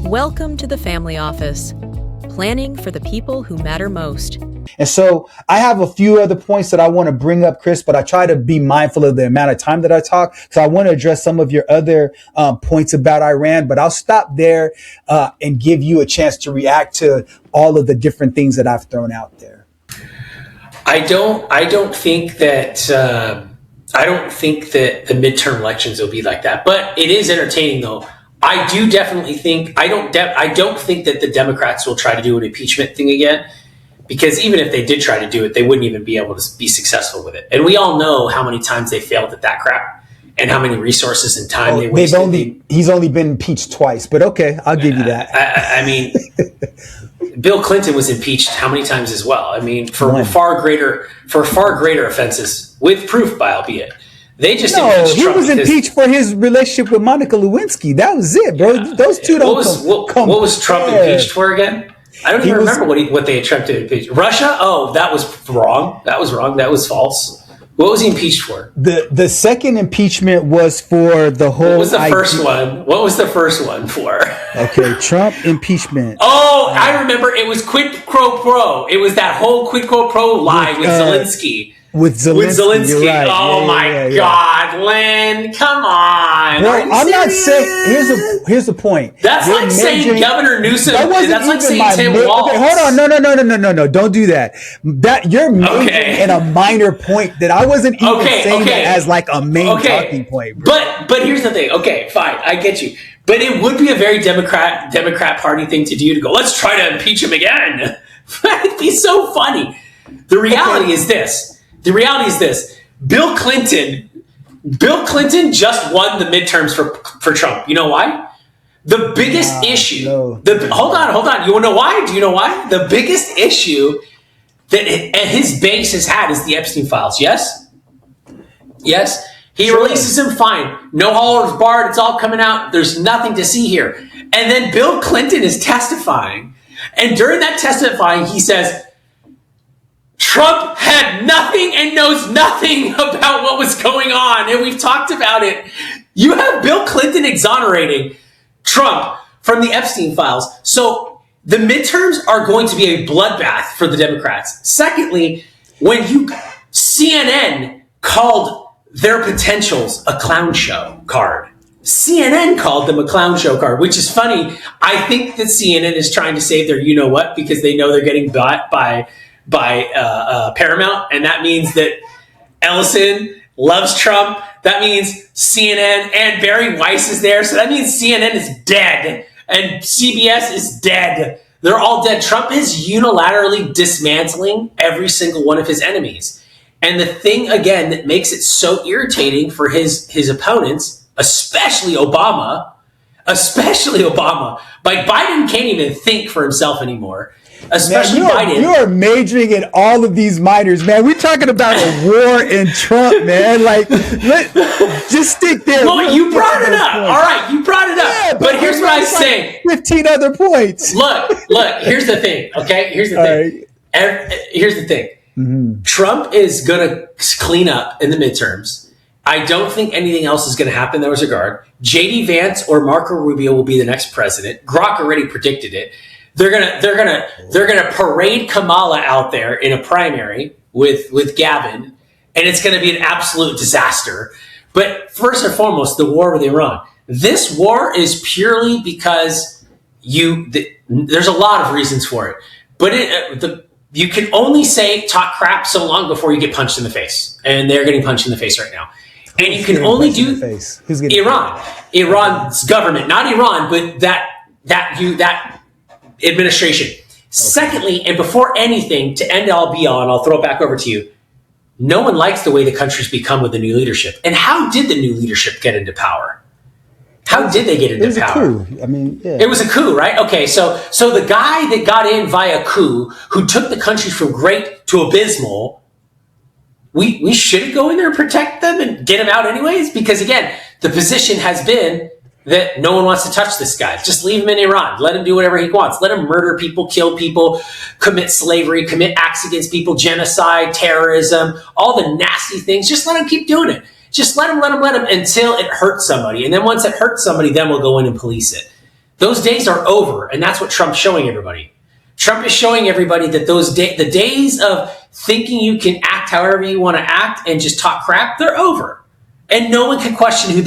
Welcome to the Family Office, planning for the people who matter most. And so I have a few other points that I want to bring up, Chris, but I try to be mindful of the amount of time that I talk. So I want to address some of your other points about Iran, but I'll stop there and give you a chance to react to all of the different things that I've thrown out there. I don't think that the midterm elections will be like that, but it is entertaining though. I do definitely think I don't think that the Democrats will try to do an impeachment thing again, because even if they did try to do it, they wouldn't even be able to be successful with it. And we all know how many times they failed at that crap and how many resources and time they wasted. He's only been impeached twice, but okay, I'll give you that. I mean, Bill Clinton was impeached how many times as well? I mean, for far greater offenses, with proof, by albeit. They just impeached Trump. He was impeached for his relationship with Monica Lewinsky. That was it, bro. Yeah. Those two don't come. What was Trump impeached for again? I don't even remember what they attempted to impeach. Russia? Oh, that was wrong. That was wrong. That was false. What was he impeached for? The second impeachment was for the whole. What was the first one? What was the first one for? Okay, Trump impeachment. Oh, I remember. It was quid pro quo. It was that whole quid pro quo lie with Zelensky. With Zelensky. Right. Oh my God, Len, come on. Bro, I'm not saying. Here's the point. That's like saying Governor Newsom. That's like saying Tim Walz. Okay, hold on. No. Don't do that. That you're making in a minor point that I wasn't even saying that as like a main talking point. Bro. But here's the thing. Okay, fine, I get you. But it would be a very Democrat Party thing to do, to go, let's try to impeach him again. It'd be so funny. The reality is this. Bill Clinton just won the midterms for Trump. You know why? The biggest issue. No. Hold on. You want to know why? Do you know why? The biggest issue that his base has had is the Epstein files. Yes. He releases them, fine. No holders barred. It's all coming out. There's nothing to see here. And then Bill Clinton is testifying, and during that testifying, he says, Trump had nothing and knows nothing about what was going on. And we've talked about it. You have Bill Clinton exonerating Trump from the Epstein files. So the midterms are going to be a bloodbath for the Democrats. Secondly, when CNN called their potentials a clown show card. CNN called them a clown show card, which is funny. I think that CNN is trying to save their you-know-what because they know they're getting bought by Paramount, and that means that Ellison loves Trump. That means CNN and Barry Weiss is there, so that means CNN is dead and CBS is dead. They're all dead. Trump is unilaterally dismantling every single one of his enemies. And the thing, again, that makes it so irritating for his opponents, especially Obama, like Biden can't even think for himself anymore. Especially Biden. You are majoring in all of these minors, man. We're talking about a war in Trump, man. Like, just stick there. Well, you brought it up. All right, you brought it up. Yeah, but here's what I say. 15 other points. Look. Here's the thing. Okay, here's the thing. Right. Here's the thing. Mm-hmm. Trump is going to clean up in the midterms. I don't think anything else is going to happen in that regard. J.D. Vance or Marco Rubio will be the next president. Grok already predicted it. They're gonna parade Kamala out there in a primary with Gavin, and it's gonna be an absolute disaster. But first and foremost, the war with Iran. This war is purely because there's a lot of reasons for it, but you can only talk crap so long before you get punched in the face, and they're getting punched in the face right now. And you can only do Iran's government, not Iran, but that administration. Secondly, and before anything, to end all be all, and I'll throw it back over to you, no one likes the way the country's become with the new leadership. And how did the new leadership get into power? How did they get into power? It was a coup. I mean, yeah. It was a coup, right? Okay, so the guy that got in via coup, who took the country from great to abysmal, we should go in there and protect them and get them out anyways? Because again, the position has been that no one wants to touch this guy. Just leave him in Iran. Let him do whatever he wants. Let him murder people, kill people, commit slavery, commit acts against people, genocide, terrorism, all the nasty things. Just let him keep doing it. Just let him until it hurts somebody. And then once it hurts somebody, then we'll go in and police it. Those days are over, and that's what Trump's showing everybody. Trump is showing everybody that the days of thinking you can act however you want to act and just talk crap, they're over. And no one can question him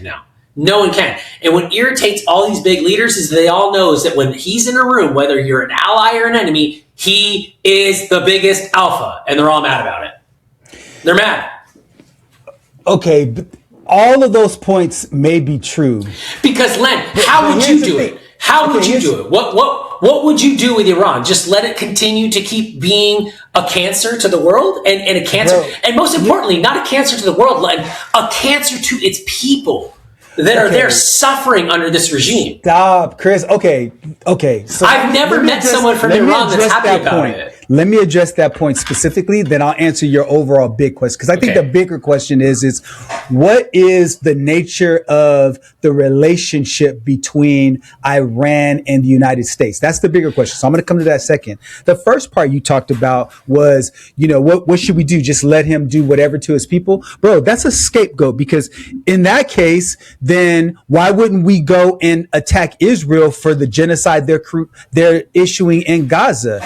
now. No one can. And what irritates all these big leaders is they all know is that when he's in a room, whether you're an ally or an enemy, he is the biggest alpha, and they're all mad about it. They're mad. Okay, but all of those points may be true. Because Len, how would you do it? How would you do it? What would you do with Iran? Just let it continue to keep being a cancer to the world and a cancer, and most importantly, not a cancer to the world, Len, a cancer to its people that are there suffering under this regime. Stop, Chris. Okay. So I've never met someone from Iran that's happy about it. Let me address that point specifically, then I'll answer your overall big question. Because I think the bigger question is what is the nature of the relationship between Iran and the United States? That's the bigger question. So I'm going to come to that second. The first part you talked about was, what should we do? Just let him do whatever to his people? Bro, that's a scapegoat, because in that case, then why wouldn't we go and attack Israel for the genocide they're issuing in Gaza?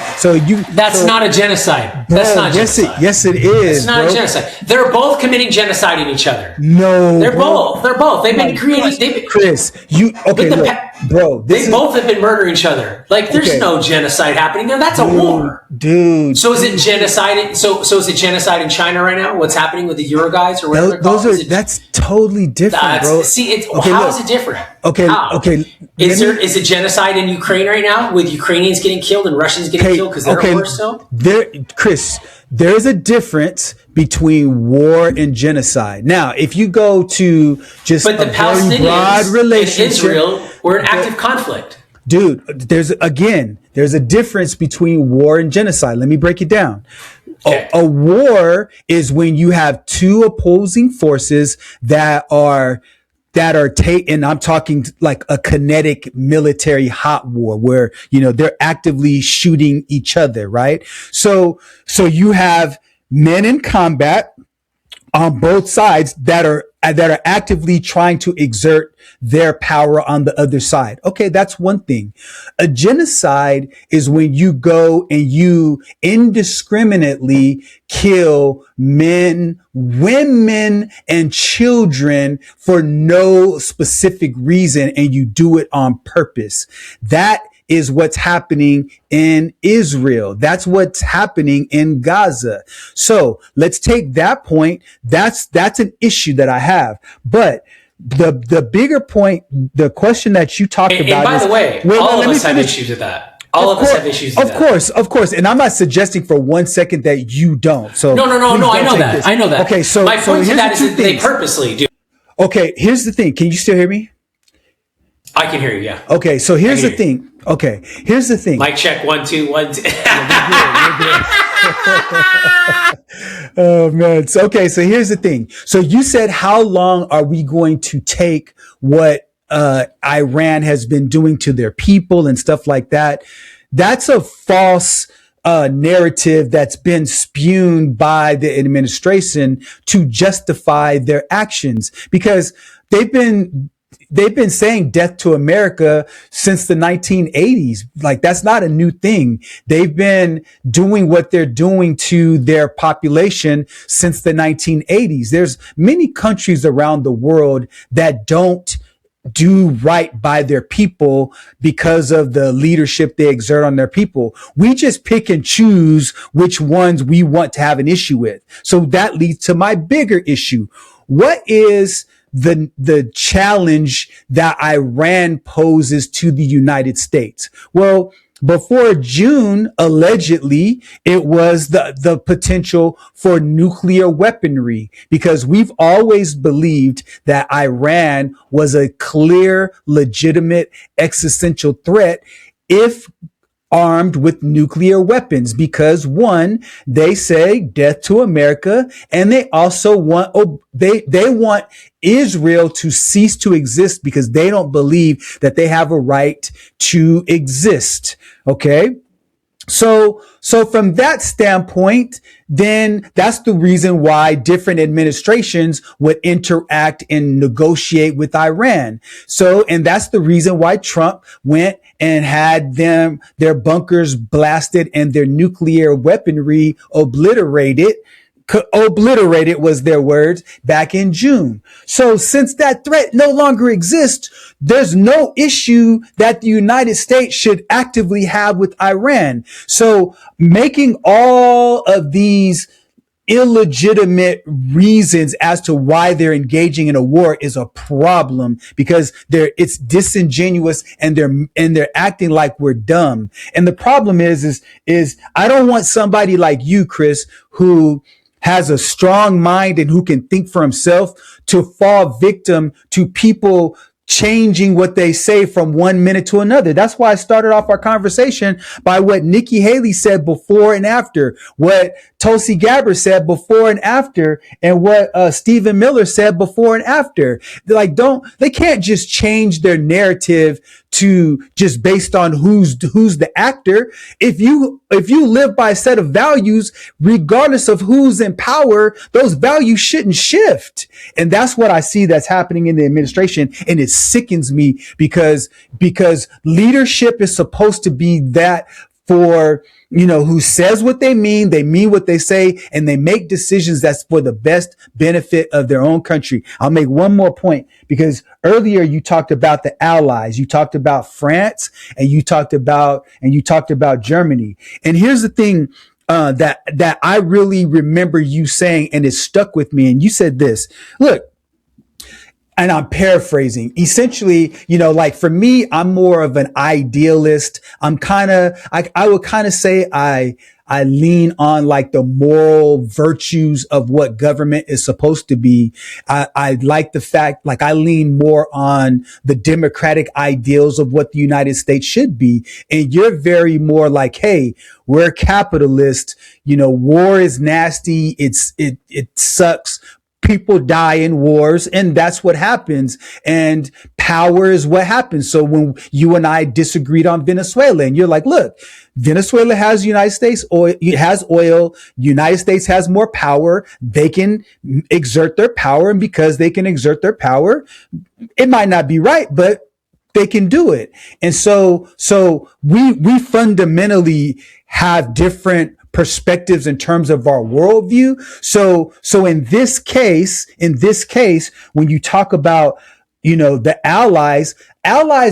That's not a genocide. Bro, That's not genocide. Yes, it is. It's not a genocide. They're both committing genocide in each other. No, they're both. They've been creating. Chris, they both have been murdering each other. Like, there's no genocide happening there. That's a war, dude. So is it genocide? So is it genocide in China right now? What's happening with the Euro guys or whatever? That's totally different, bro. See, how is it different? Okay. Is it genocide in Ukraine right now with Ukrainians getting killed and Russians getting killed because they're at war still? Chris, there's a difference between war and genocide. Now, if you go to just the Palestinians and Israel were in active conflict. Dude, there's a difference between war and genocide. Let me break it down. Okay. A war is when you have two opposing forces that are and I'm talking like a kinetic military hot war where, they're actively shooting each other, right? So you have men in combat on both sides that are actively trying to exert their power on the other side. Okay, that's one thing. A genocide is when you go and you indiscriminately kill men, women, and children for no specific reason, and you do it on purpose. That is what's happening in Israel. That's what's happening in Gaza. So let's take that point. That's an issue that I have. But the bigger point, the question that you talked about. And by the way, all of us have issues with that. All of us have issues with that. Of course. And I'm not suggesting for 1 second that you don't. So no. I know that. I know that. Okay. So my point to that is that they purposely do. Okay. Here's the thing. Can you still hear me? I can hear you. Yeah. Okay. So here's the thing. Mic check 1 2 1 2. Oh man. So here's the thing. So you said, how long are we going to take what Iran has been doing to their people and stuff like that? That's a false narrative that's been spewed by the administration to justify their actions, because they've been saying death to America since the 1980s. Like, that's not a new thing. They've been doing what they're doing to their population since the 1980s. There's many countries around the world that don't do right by their people because of the leadership they exert on their people. We just pick and choose which ones we want to have an issue with. So that leads to my bigger issue. What is the challenge that Iran poses to the United States? Well, before June, allegedly, it was the potential for nuclear weaponry, because we've always believed that Iran was a clear, legitimate, existential threat if armed with nuclear weapons, because one, they say death to America, and they also want they want Israel to cease to exist because they don't believe that they have a right to exist. Okay. So from that standpoint, then that's the reason why different administrations would interact and negotiate with Iran. So, and that's the reason why Trump went and had their bunkers blasted and their nuclear weaponry obliterated. Obliterated was their words back in June. So since that threat no longer exists, there's no issue that the United States should actively have with Iran. So making all of these illegitimate reasons as to why they're engaging in a war is a problem, because it's disingenuous and they're acting like we're dumb. And the problem is I don't want somebody like you, Chris, who has a strong mind and who can think for himself to fall victim to people changing what they say from 1 minute to another. That's why I started off our conversation by what Nikki Haley said before and after, what Tulsi Gabbard said before and after, and what Stephen Miller said before and after. They can't just change their narrative to just based on who's the actor. If you live by a set of values, regardless of who's in power, those values shouldn't shift. And that's what I see that's happening in the administration. And it sickens me because leadership is supposed to be that for, who says what they mean what they say, and they make decisions that's for the best benefit of their own country. I'll make one more point, because earlier you talked about the allies, you talked about France, and you talked about Germany. And here's the thing that I really remember you saying, and it stuck with me. And you said this, look, and I'm paraphrasing, essentially, for me, I'm more of an idealist. I would kind of say I lean on like the moral virtues of what government is supposed to be. I like the fact, I lean more on the democratic ideals of what the United States should be. And you're very more like, hey, we're capitalist. War is nasty. It sucks. People die in wars, and that's what happens. And power is what happens. So when you and I disagreed on Venezuela, and you're like, look, Venezuela has United States oil, it has oil. United States has more power. They can exert their power. And because they can exert their power, it might not be right, but they can do it. And so we fundamentally have different perspectives in terms of our worldview. So in this case, when you talk about, the allies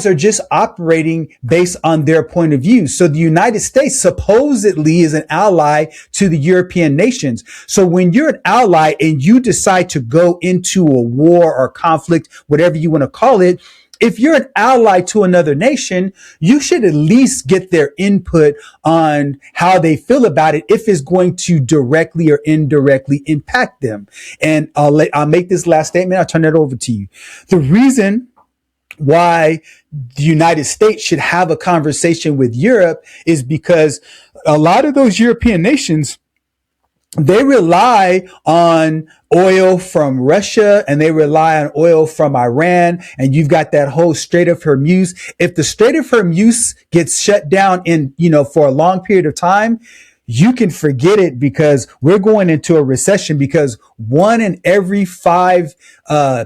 are just operating based on their point of view. So the United States supposedly is an ally to the European nations. So when you're an ally and you decide to go into a war or conflict, whatever you want to call it, if you're an ally to another nation, you should at least get their input on how they feel about it, if it's going to directly or indirectly impact them. And I'll make this last statement. I'll turn it over to you. The reason why the United States should have a conversation with Europe is because a lot of those European nations, they rely on oil from Russia and they rely on oil from Iran. And you've got that whole Strait of Hormuz. If the Strait of Hormuz gets shut down for a long period of time, you can forget it, because we're going into a recession, because 1 in every 5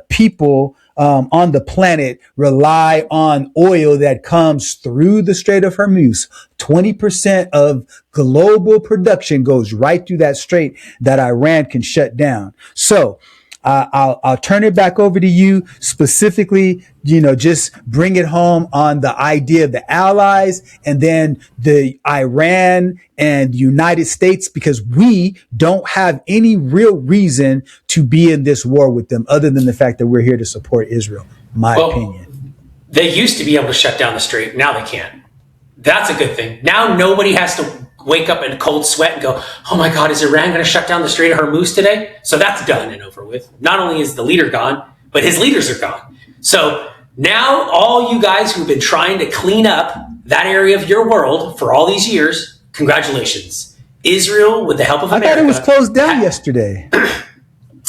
people on the planet rely on oil that comes through the Strait of Hormuz. 20% of global production goes right through that strait that Iran can shut down. So I'll turn it back over to you specifically, just bring it home on the idea of the allies and then the Iran and the United States, because we don't have any real reason to be in this war with them other than the fact that we're here to support Israel, my opinion. They used to be able to shut down the strait. Now they can't. That's a good thing. Now nobody has to wake up in a cold sweat and go, oh my God, is Iran going to shut down the Strait of Hormuz today? So that's done and over with. Not only is the leader gone, but his leaders are gone. So now all you guys who've been trying to clean up that area of your world for all these years, congratulations. Israel, with the help of America. I thought it was closed down yesterday.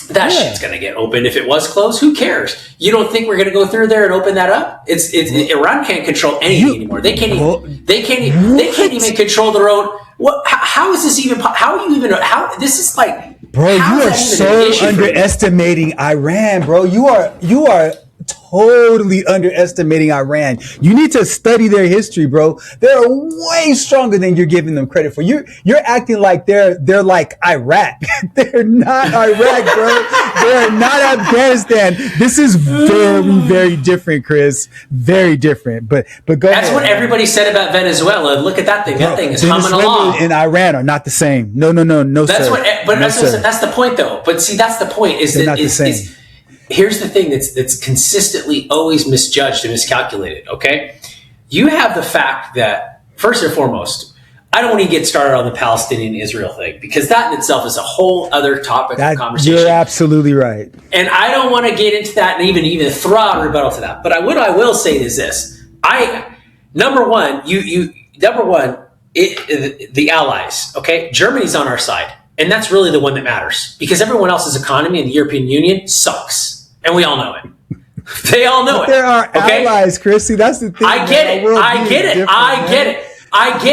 That shit's going to get opened. If it was closed, who cares? You don't think we're going to go through there and open that up? Iran can't control anything anymore. They can't even control their own. How is this even? How are you even? How this is like, bro? You are so underestimating Iran, bro. You are totally underestimating Iran. You need to study their history, bro. They're way stronger than you're giving them credit for. You're acting like they're like Iraq. They're not Iraq, bro. They're not Afghanistan. This is very, very different, Chris. Very different. But go That's ahead. what everybody said about Venezuela. Look at that thing. That thing is humming along. And Iran are not the same. No, That's sir. That's the point, though. But see, that's the point. They're not the same. Here's the thing that's consistently always misjudged and miscalculated, okay? You have the fact that, first and foremost, I don't want to get started on the Palestinian-Israel thing, because that in itself is a whole other topic of conversation. You're absolutely right. And I don't want to get into that and even throw out a rebuttal to that. But what I will say is this. Number one, the allies, okay? Germany's on our side. And that's really the one that matters, because everyone else's economy in the European Union sucks. And we all know it. They all know it. There are allies, Chris. See, that's the thing. I get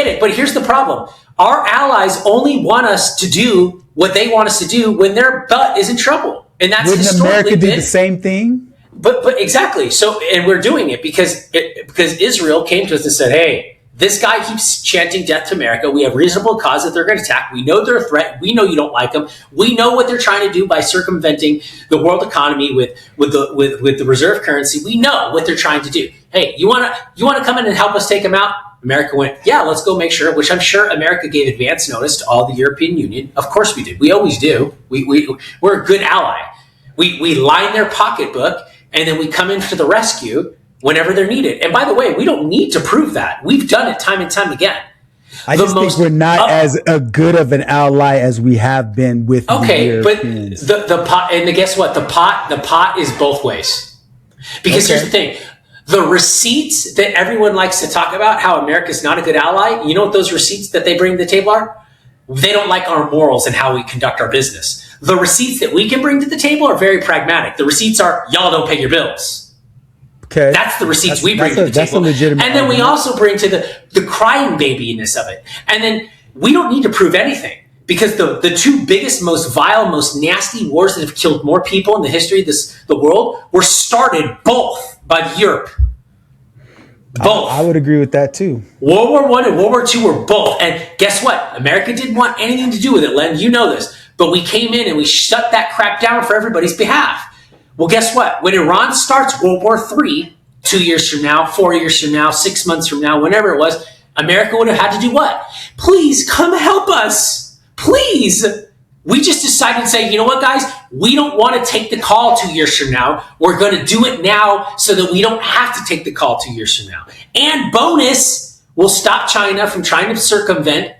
it. But here's the problem. Our allies only want us to do what they want us to do when their butt is in trouble. And that's Wouldn't America do the same thing? But exactly. So, and we're doing it because Israel came to us and said, hey, this guy keeps chanting death to America. We have reasonable cause that they're going to attack. We know they're a threat. We know you don't like them. We know what they're trying to do by circumventing the world economy with the reserve currency. We know what they're trying to do. Hey, you want to come in and help us take them out? America went, yeah, let's go make sure, which I'm sure America gave advance notice to all the European Union. Of course we did. We always do. We're a good ally. We line their pocketbook, and then we come in to the rescue whenever they're needed. And by the way, we don't need to prove that. We've done it time and time again. I just think we're not as good of an ally as we have been with the Europeans. But the pot, and guess what? The pot is both ways. Because here's the thing. The receipts that everyone likes to talk about, how America's not a good ally, you know what those receipts that they bring to the table are? They don't like our morals and how we conduct our business. The receipts that we can bring to the table are very pragmatic. The receipts are, y'all don't pay your bills. Okay. That's the receipts we bring to the table. And then we also bring to the crying babiness of it. And then we don't need to prove anything, because the two biggest, most vile, most nasty wars that have killed more people in the history of the world were started both by Europe. Both. I would agree with that too. World War I and World War II were both. And guess what? America didn't want anything to do with it, Len. You know this. But we came in and we shut that crap down for everybody's behalf. Well, guess what? When Iran starts World War III, 2 years from now, 4 years from now, 6 months from now, whenever it was, America would have had to do what? Please come help us. Please. We just decided to say, you know what, guys? We don't want to take the call 2 years from now. We're going to do it now so that we don't have to take the call 2 years from now. And bonus, we'll stop China from trying to circumvent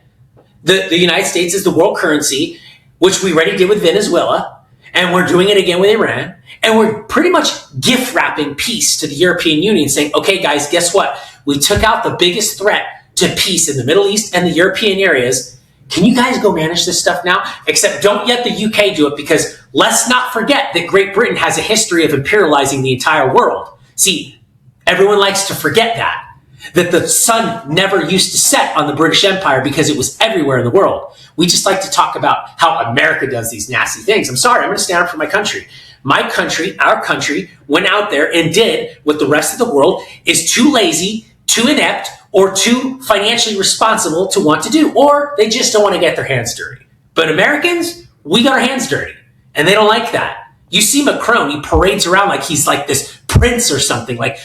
the United States as the world currency, which we already did with Venezuela. And we're doing it again with Iran. And we're pretty much gift wrapping peace to the European Union, saying, okay, guys, guess what? We took out the biggest threat to peace in the Middle East and the European areas. Can you guys go manage this stuff now? Except don't let the UK do it, because let's not forget that Great Britain has a history of imperializing the entire world. See, everyone likes to forget that the sun never used to set on the British Empire because it was everywhere in the world. We just like to talk about how America does these nasty things. I'm sorry, I'm going to stand up for my country. My country, our country, went out there and did what the rest of the world is too lazy, too inept, or too financially responsible to want to do. Or they just don't want to get their hands dirty. But Americans, we got our hands dirty. And they don't like that. You see Macron, he parades around like he's like this prince or something. Like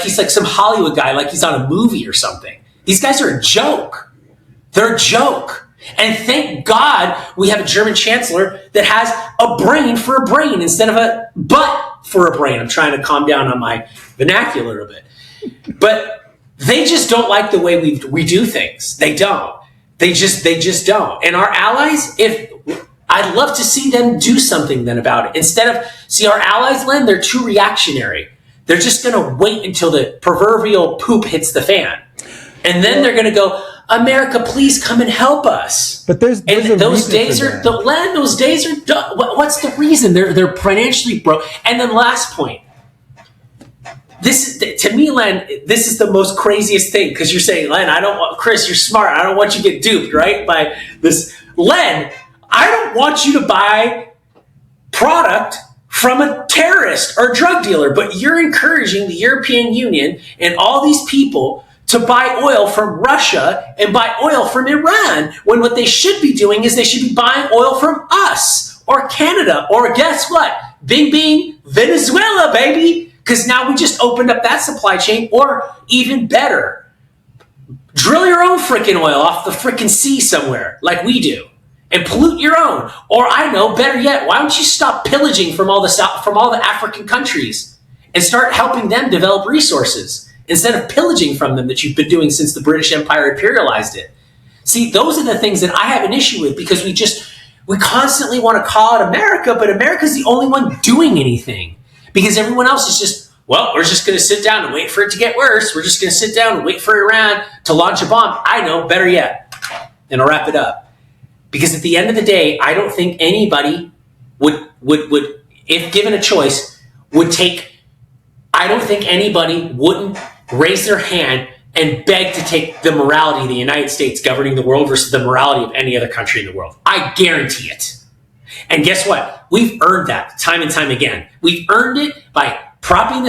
he's like some Hollywood guy, like he's on a movie or something. These guys are a joke. They're a joke. And thank God we have a German chancellor that has a brain for a brain instead of a butt for a brain. I'm trying to calm down on my vernacular a bit. But they just don't like the way we do things. They don't. They just don't. And our allies, I'd love to see them do something then about it. Instead of, see, our allies, Len, they're too reactionary. They're just going to wait until the proverbial poop hits the fan. And then they're going to go, America, please come and help us. But there's and a those reason days for are that. those days are done. What's the reason? They're financially broke. And then last point. This is, to me, Len, this is the most craziest thing, because you're saying, Len, Chris, you're smart. I don't want you to get duped, right? By this. Len, I don't want you to buy product from a terrorist or drug dealer, but you're encouraging the European Union and all these people to buy oil from Russia and buy oil from Iran, when what they should be doing is they should be buying oil from us or Canada, or guess what? Bing, bing, Venezuela, baby. Because now we just opened up that supply chain. Or even better, drill your own freaking oil off the freaking sea somewhere like we do and pollute your own. Or I know, better yet, why don't you stop pillaging from all the African countries and start helping them develop resources instead of pillaging from them that you've been doing since the British Empire imperialized it. See, those are the things that I have an issue with, because we constantly want to call it America, but America's the only one doing anything. Because everyone else is just, well, we're just going to sit down and wait for it to get worse. We're just going to sit down and wait for Iran to launch a bomb. I know, better yet. And I'll wrap it up. Because at the end of the day, I don't think anybody would, if given a choice, I don't think anybody wouldn't raise their hand and beg to take the morality of the United States governing the world versus the morality of any other country in the world. I guarantee it. And guess what? We've earned that time and time again. We've earned it by propping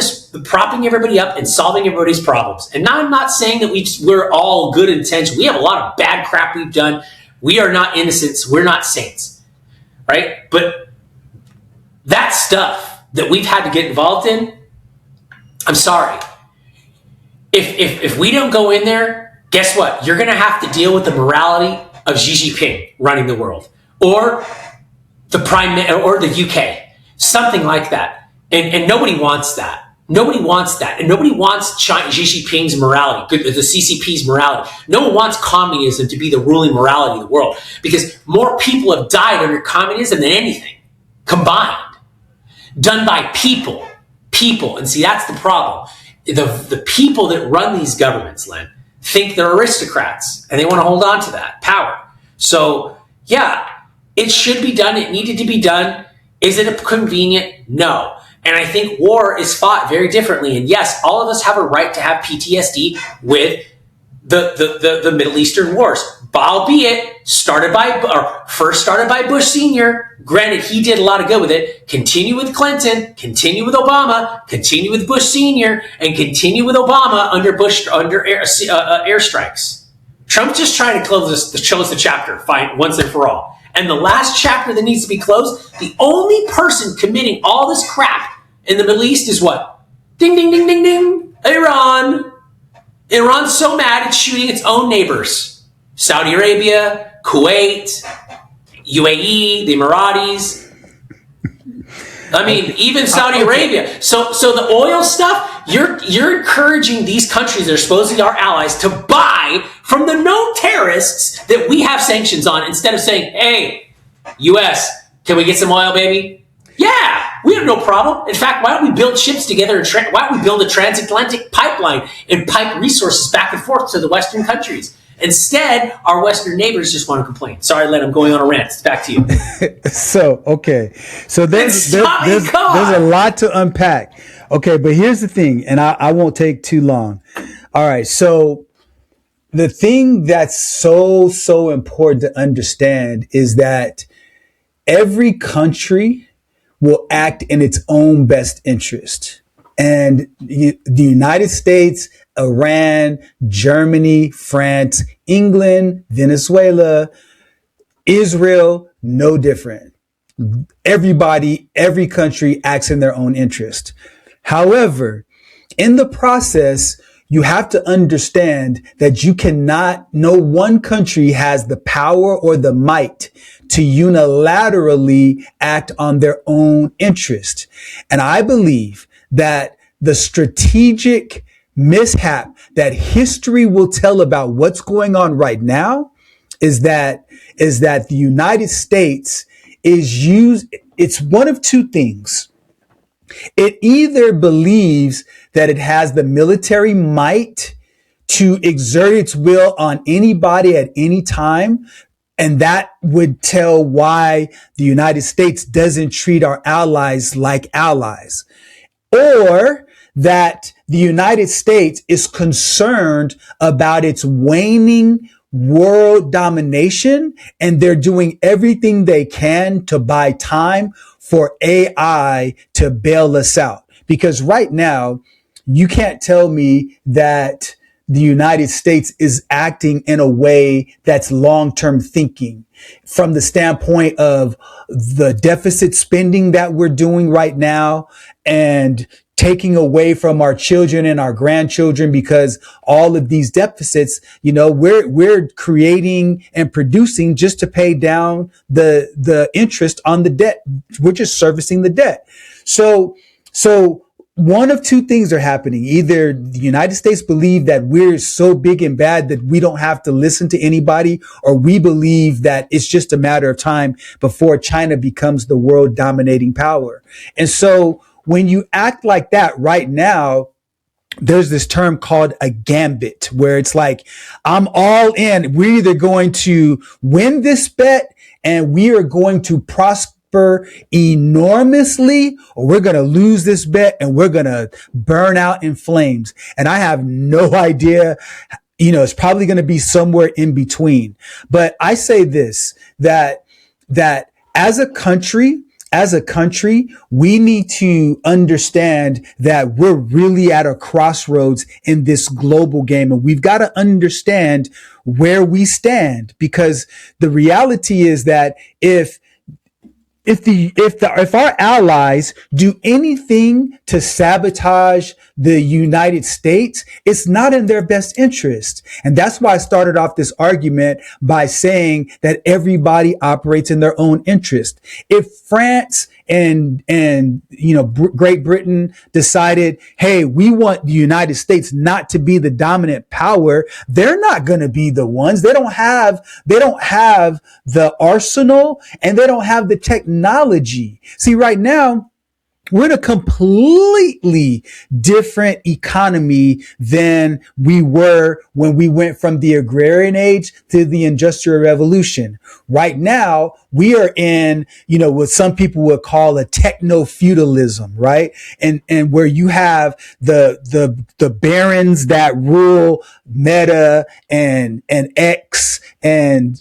everybody up and solving everybody's problems. And now I'm not saying that we're all good intention. We have a lot of bad crap we've done. We are not innocents. We're not saints, right? But that stuff that we've had to get involved in, I'm sorry. If we don't go in there, guess what? You're going to have to deal with the morality of Xi Jinping running the world, or the or the UK, something like that. And nobody wants that. Nobody wants that. And nobody wants Xi Jinping's morality, the CCP's morality. No one wants communism to be the ruling morality of the world, because more people have died under communism than anything combined, done by people. And see, that's the problem. The people that run these governments, Len, think they're aristocrats, and they want to hold on to that power. So, yeah, it should be done. It needed to be done. Is it convenient? No. And I think war is fought very differently. And yes, all of us have a right to have PTSD with the Middle Eastern wars, albeit first started by Bush Sr. Granted, he did a lot of good with it. Continue with Clinton, continue with Obama, continue with Bush Sr., and continue with Obama under airstrikes. Trump just trying to close the chapter, fine, once and for all. And the last chapter that needs to be closed, the only person committing all this crap in the Middle East is what? Ding, ding, ding, ding, ding. Iran. Iran's so mad it's shooting its own neighbors. Saudi Arabia, Kuwait, UAE, the Emiratis. I mean, even Saudi Arabia. So the oil stuff, you're encouraging these countries that are supposedly our allies to buy from the known terrorists that we have sanctions on, instead of saying, hey, US, can we get some oil, baby? Yeah, we have no problem. In fact, why don't we build ships together, and why don't we build a transatlantic pipeline and pipe resources back and forth to the Western countries? Instead, our Western neighbors just want to complain. Sorry, Len, I'm going on a rant. Back to you. So there's a lot to unpack. Okay, but here's the thing, and I won't take too long. All right, so the thing that's so important to understand is that every country will act in its own best interest. And the United States, Iran, Germany, France, England, Venezuela, Israel, no different. Every country acts in their own interest. However, in the process, you have to understand that no one country has the power or the might to unilaterally act on their own interest. And I believe that the strategic mishap that history will tell about what's going on right now is that the United States it's one of two things. It either believes that it has the military might to exert its will on anybody at any time. And that would tell why the United States doesn't treat our allies like allies. Or that the United States is concerned about its waning world domination, and they're doing everything they can to buy time for AI to bail us out. Because right now, you can't tell me that the United States is acting in a way that's long-term thinking from the standpoint of the deficit spending that we're doing right now and taking away from our children and our grandchildren, because all of these deficits, we're creating and producing just to pay down the interest on the debt. We're just servicing the debt. So one of two things are happening. Either the United States believe that we're so big and bad that we don't have to listen to anybody, or we believe that it's just a matter of time before China becomes the world dominating power. And so when you act like that right now, there's this term called a gambit, where it's like, I'm all in. We're either going to win this bet and we are going to prosper enormously, or we're going to lose this bet and we're going to burn out in flames. And I have no idea. It's probably going to be somewhere in between. But I say this, that as a country, we need to understand that we're really at a crossroads in this global game, and we've got to understand where we stand, because the reality is that if our allies do anything to sabotage the United States, it's not in their best interest. And that's why I started off this argument by saying that everybody operates in their own interest. If France and Great Britain decided, hey, we want the United States not to be the dominant power, they're not going to be the ones. They don't have the arsenal, and they don't have the technology. See, right now, we're in a completely different economy than we were when we went from the agrarian age to the industrial revolution. Right now, we are in, what some people would call a techno-feudalism, right? And where you have the barons that rule Meta and X and,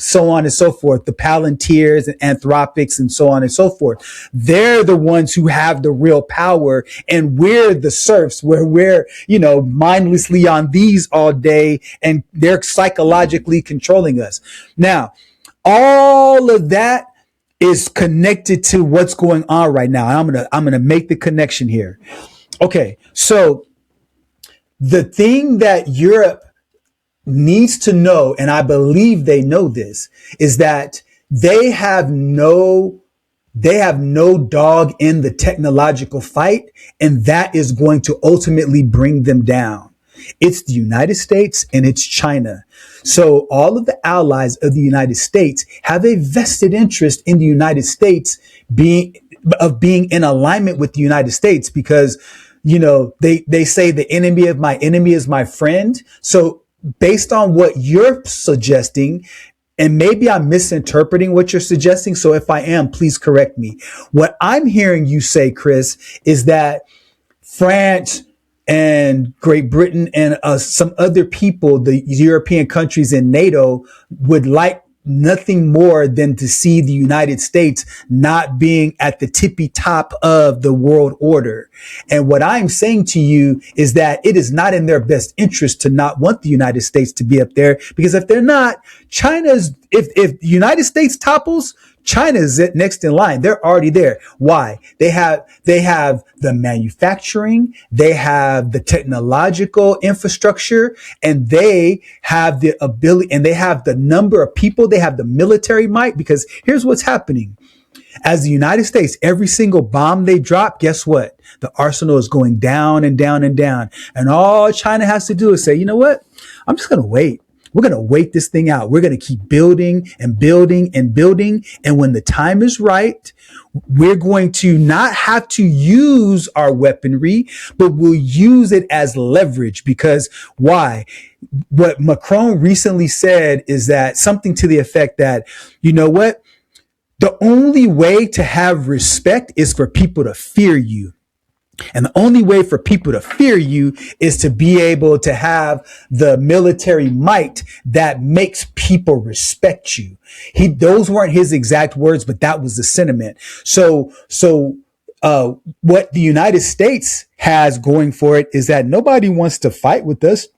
so on and so forth, the Palantirs and Anthropics and so on and so forth. They're the ones who have the real power, and we're the serfs, where we're, mindlessly on these all day, and they're psychologically controlling us. Now, all of that is connected to what's going on right now. I'm going to make the connection here. Okay. So the thing that Europe needs to know, and I believe they know this, is that they have no dog in the technological fight, and that is going to ultimately bring them down. It's the United States and it's China. So all of the allies of the United States have a vested interest in the United States being in alignment with the United States, because, they say the enemy of my enemy is my friend. So based on what you're suggesting, and maybe I'm misinterpreting what you're suggesting, so if I am, please correct me. What I'm hearing you say, Chris, is that France and Great Britain and some other people, the European countries in NATO, would like nothing more than to see the United States not being at the tippy top of the world order. And what I'm saying to you is that it is not in their best interest to not want the United States to be up there, because if they're not, if the United States topples, China's next in line. They're already there. Why? They have the manufacturing, they have the technological infrastructure, and they have the ability, and they have the number of people, they have the military might, because here's what's happening. As the United States, every single bomb they drop, guess what? The arsenal is going down and down and down. And all China has to do is say, you know what? I'm just going to wait. We're going to wait this thing out. We're going to keep building and building and building. And when the time is right, we're going to not have to use our weaponry, but we'll use it as leverage. Because why? What Macron recently said is that something to the effect that, you know what? The only way to have respect is for people to fear you. And the only way for people to fear you is to be able to have the military might that makes people respect you. Those weren't his exact words, but that was the sentiment. So what the United States has going for it is that nobody wants to fight with us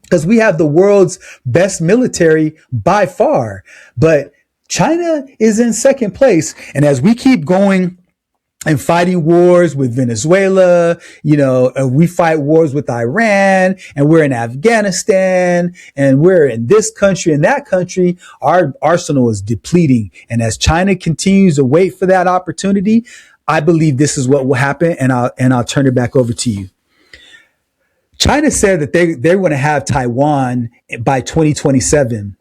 because we have the world's best military by far. But China is in second place. And as we keep going and fighting wars with Venezuela, we fight wars with Iran, and we're in Afghanistan, and we're in this country and that country, our arsenal is depleting. And as China continues to wait for that opportunity, I believe this is what will happen. And I'll turn it back over to you. China said that they want to have Taiwan by 2027.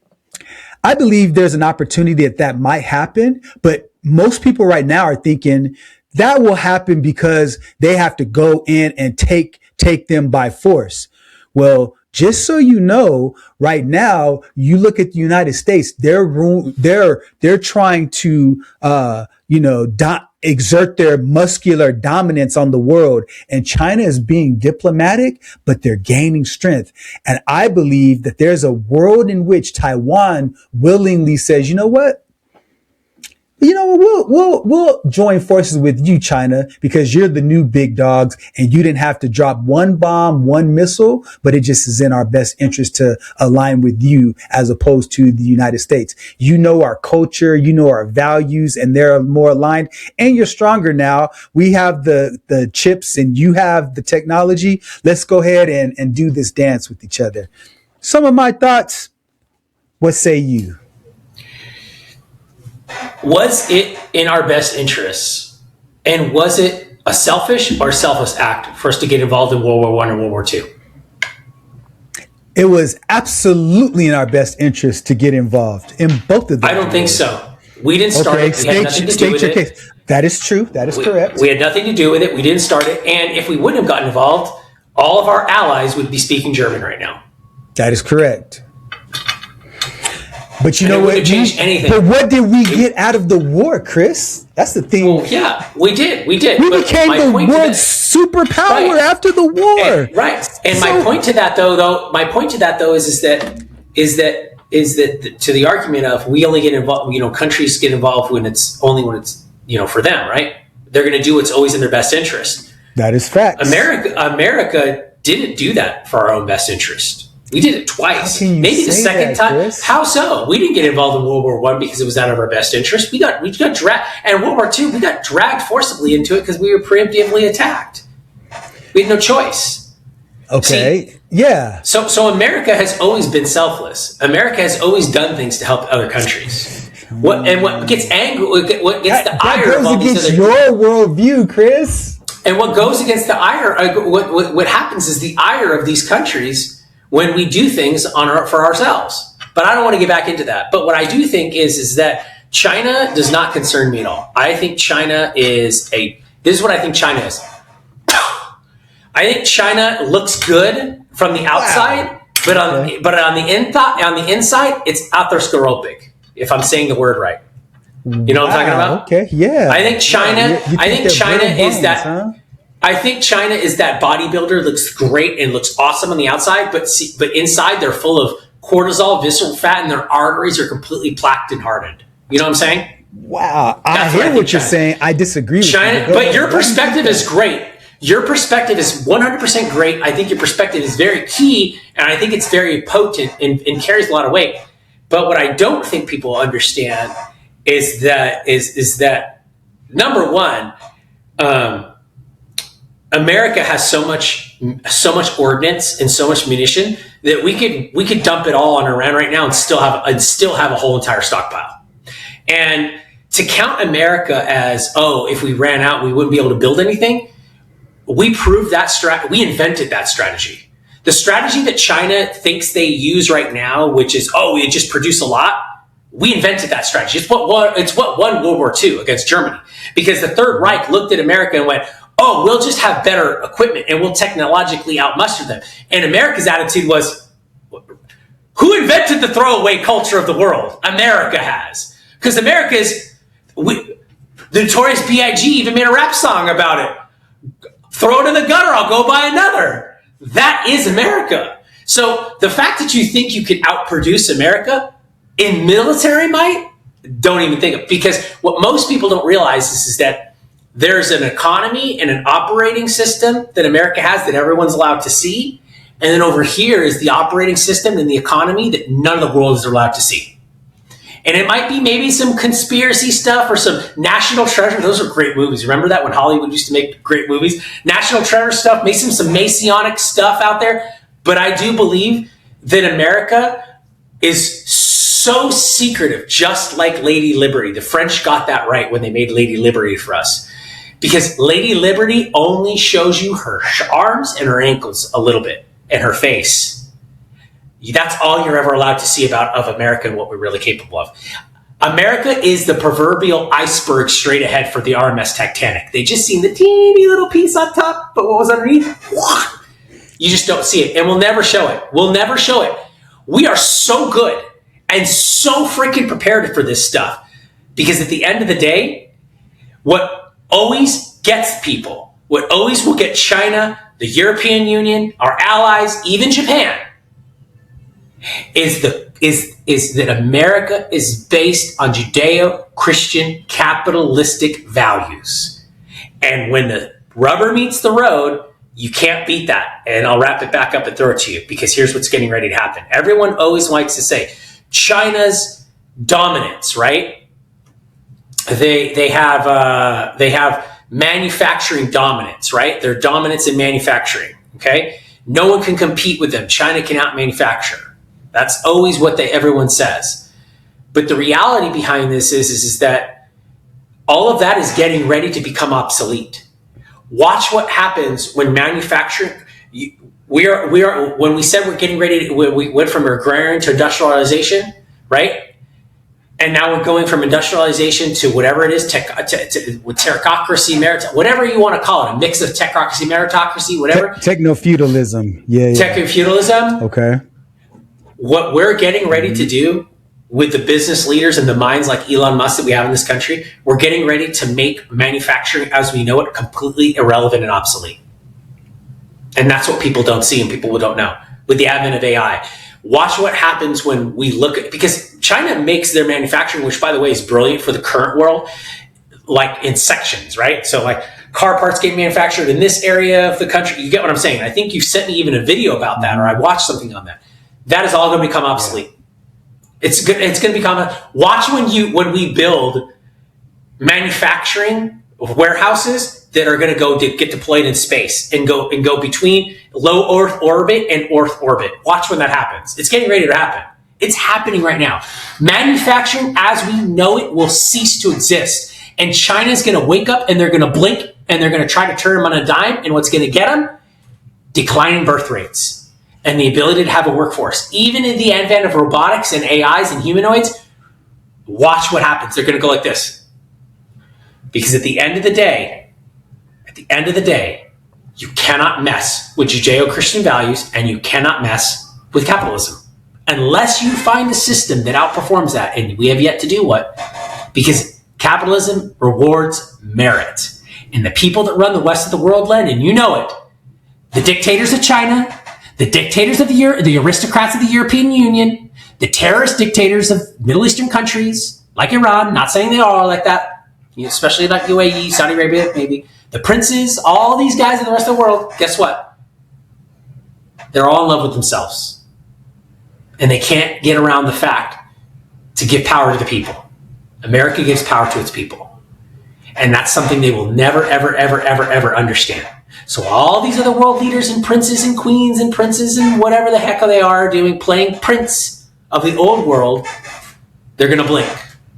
I believe there's an opportunity that might happen, but most people right now are thinking that will happen because they have to go in and take them by force. Well, just so you know, right now, you look at the United States, they're trying to, exert their muscular dominance on the world. And China is being diplomatic, but they're gaining strength. And I believe that there's a world in which Taiwan willingly says, you know what? We'll join forces with you, China, because you're the new big dogs and you didn't have to drop one bomb, one missile, but it just is in our best interest to align with you as opposed to the United States. You know our culture, you know our values, and they're more aligned, and you're stronger now. We have the chips and you have the technology. Let's go ahead and do this dance with each other. Some of my thoughts. What say you? Was it in our best interests? And was it a selfish or selfless act for us to get involved in World War I or World War II? It was absolutely in our best interest to get involved in both of them. I don't think so. We didn't start it. We had nothing to do with it. Case. That is true. That is correct. We had nothing to do with it. We didn't start it. And if we wouldn't have gotten involved, all of our allies would be speaking German right now. That is correct. But you know what? Change anything. But what did we get out of the war, Chris? That's the thing. Well, yeah, we did. We became the world's superpower after the war. And my point to that, though, is that to the argument of we only get involved. Countries get involved when it's for them, right? They're going to do what's always in their best interest. That is fact. America didn't do that for our own best interest. We did it twice. Maybe the second time. Chris? How so? We didn't get involved in World War I because it was out of our best interest. We got dragged, and World War II, we got dragged forcibly into it because we were preemptively attacked. We had no choice. Okay. See, yeah. So America has always been selfless. America has always done things to help other countries. What gets angry? What gets the ire of all these other? That goes against your worldview, Chris. And what goes against the ire? What happens is the ire of these countries when we do things for ourselves. But I don't want to get back into that. But what I do think is that China does not concern me at all. I think China is this is what I think China is. I think China looks good from the outside, but on the inside, it's atherosclerotic, if I'm saying the word right. You know what I'm talking about? Okay, yeah. I think China I think China is that bodybuilder, looks great and looks awesome on the outside, but inside they're full of cortisol, visceral fat, and their arteries are completely plaqued and hardened. You know what I'm saying? Wow. I hear what you're saying. I disagree with China, you. But your perspective is great. Your perspective is 100% great. I think your perspective is very key, and I think it's very potent and carries a lot of weight. But what I don't think people understand is that number one, America has so much ordnance and so much munition that we could dump it all on Iran right now and still have a whole entire stockpile. And to count America as, if we ran out, we wouldn't be able to build anything. We proved that we invented that strategy. The strategy that China thinks they use right now, which is, we just produce a lot, we invented that strategy. It's what won World War II against Germany. Because the Third Reich looked at America and went, we'll just have better equipment and we'll technologically outmuster them. And America's attitude was, who invented the throwaway culture of the world? America has. Because the Notorious B.I.G. even made a rap song about it. Throw it in the gutter, I'll go buy another. That is America. So the fact that you think you can outproduce America in military might, don't even think of. Because what most people don't realize is that there's an economy and an operating system that America has that everyone's allowed to see. And then over here is the operating system and the economy that none of the world is allowed to see. And it might be maybe some conspiracy stuff or some National Treasure. Those are great movies. Remember that when Hollywood used to make great movies? National Treasure stuff, maybe some Masonic stuff out there. But I do believe that America is so secretive, just like Lady Liberty. The French got that right when they made Lady Liberty for us. Because Lady Liberty only shows you her arms and her ankles a little bit and her face. That's all you're ever allowed to see of America and what we're really capable of. America is the proverbial iceberg straight ahead for the RMS Titanic. They just seen the teeny little piece on top, but what was underneath? You just don't see it. And we'll never show it. We'll never show it. We are so good and so freaking prepared for this stuff. Because at the end of the day, what always gets people, what always will get China, the European Union, our allies, even Japan, is that America is based on Judeo-Christian capitalistic values. And when the rubber meets the road, you can't beat that. And I'll wrap it back up and throw it to you, because here's what's getting ready to happen. Everyone always likes to say China's dominance, right? They have manufacturing dominance, right? Their dominance in manufacturing, okay? No one can compete with them. China cannot manufacture. That's always what everyone says. But the reality behind this is that all of that is getting ready to become obsolete. Watch what happens when manufacturing. When we said we're getting ready to, we went from agrarian to industrialization, right? And now we're going from industrialization to whatever it is, technocracy, whatever you want to call it, a mix of technocracy, meritocracy, whatever. Techno-feudalism. Yeah. Techno-feudalism. Okay. What we're getting ready to do with the business leaders and the minds like Elon Musk that we have in this country, we're getting ready to make manufacturing as we know it completely irrelevant and obsolete. And that's what people don't see and people don't know. With the advent of AI, watch what happens when we look at, because China makes their manufacturing, which by the way is brilliant for the current world, like in sections, right? So like car parts getting manufactured in this area of the country. You get what I'm saying? I think you sent me even a video about that, or I watched something on that. That is all going to become obsolete. Yeah. It's going to become watch when we build manufacturing warehouses that are going to go get deployed in space and go between low Earth orbit and Earth orbit. Watch when that happens. It's getting ready to happen. It's happening right now. Manufacturing as we know it will cease to exist. And China's going to wake up and they're going to blink and they're going to try to turn them on a dime. And what's going to get them? Declining birth rates. And the ability to have a workforce. Even in the advent of robotics and AIs and humanoids, watch what happens. They're going to go like this. Because at the end of the day, you cannot mess with Judeo-Christian values and you cannot mess with capitalism. Unless you find a system that outperforms that. And we have yet to do what? Because capitalism rewards merit. And the people that run the rest of the world, Len, and you know it, the dictators of China, the dictators of the aristocrats of the European Union, the terrorist dictators of Middle Eastern countries, like Iran, not saying they are all like that, especially like UAE, Saudi Arabia, maybe. The princes, all these guys in the rest of the world, guess what? They're all in love with themselves. And they can't get around the fact to give power to the people. America gives power to its people. And that's something they will never, ever, ever, ever, ever understand. So all these other world leaders and princes and queens and princes and whatever the heck they are doing, playing prince of the old world, they're going to blink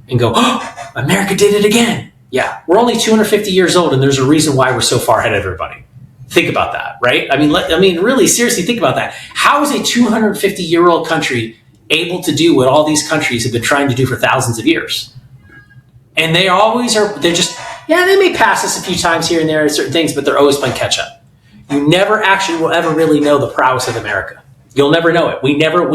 and go, oh, America did it again. Yeah, we're only 250 years old and there's a reason why we're so far ahead of everybody. Think about that, right? I mean, really seriously think about that. How is a 250-year-old country able to do what all these countries have been trying to do for thousands of years? And they always are, they're just, yeah, they may pass us a few times here and there at certain things, but they're always playing catch up. You never actually will ever really know the prowess of America. You'll never know it. We never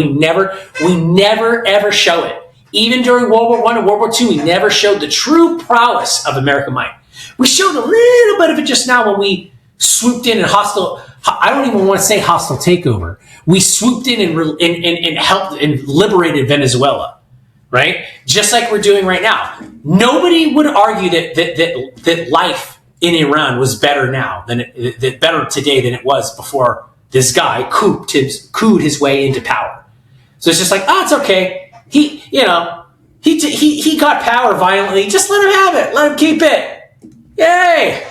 ever show it. Even during World War I and World War II, we never showed the true prowess of American might. We showed a little bit of it just now when we swooped in and I don't even want to say hostile takeover. We swooped in and helped and liberated Venezuela, right? Just like we're doing right now. Nobody would argue that life in Iran was better now better today than it was before this guy couped his way into power. So it's just like, it's okay. He got power violently. Just let him have it. Let him keep it. Yay!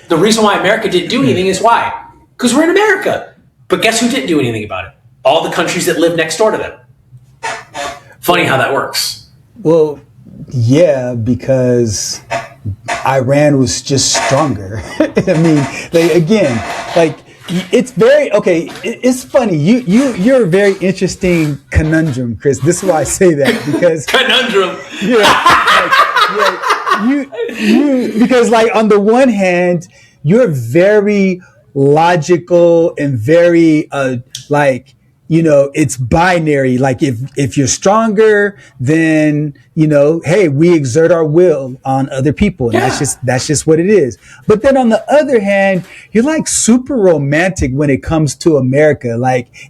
The reason why America didn't do anything is why? Because we're in America. But guess who didn't do anything about it? All the countries that live next door to them. Funny how that works. Well, yeah, because Iran was just stronger. I mean, it's very okay. It's funny. You're a very interesting conundrum, Chris. This is why I say that, because conundrum. Because on the one hand, you're very logical and very it's binary. Like if you're stronger, then hey, we exert our will on other people, and that's just what it is. But then on the other hand, you're super romantic when it comes to America,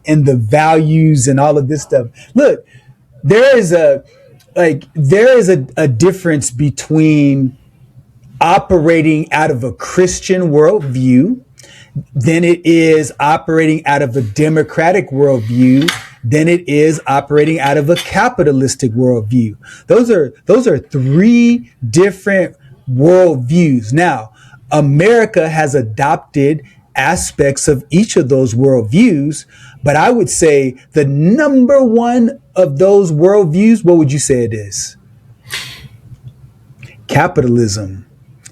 and the values and all of this stuff. Look, there is a difference between operating out of a Christian worldview than it is operating out of a democratic worldview, than it is operating out of a capitalistic worldview. Those are three different worldviews. Now, America has adopted aspects of each of those worldviews, but I would say the number one of those worldviews, what would you say it is? Capitalism.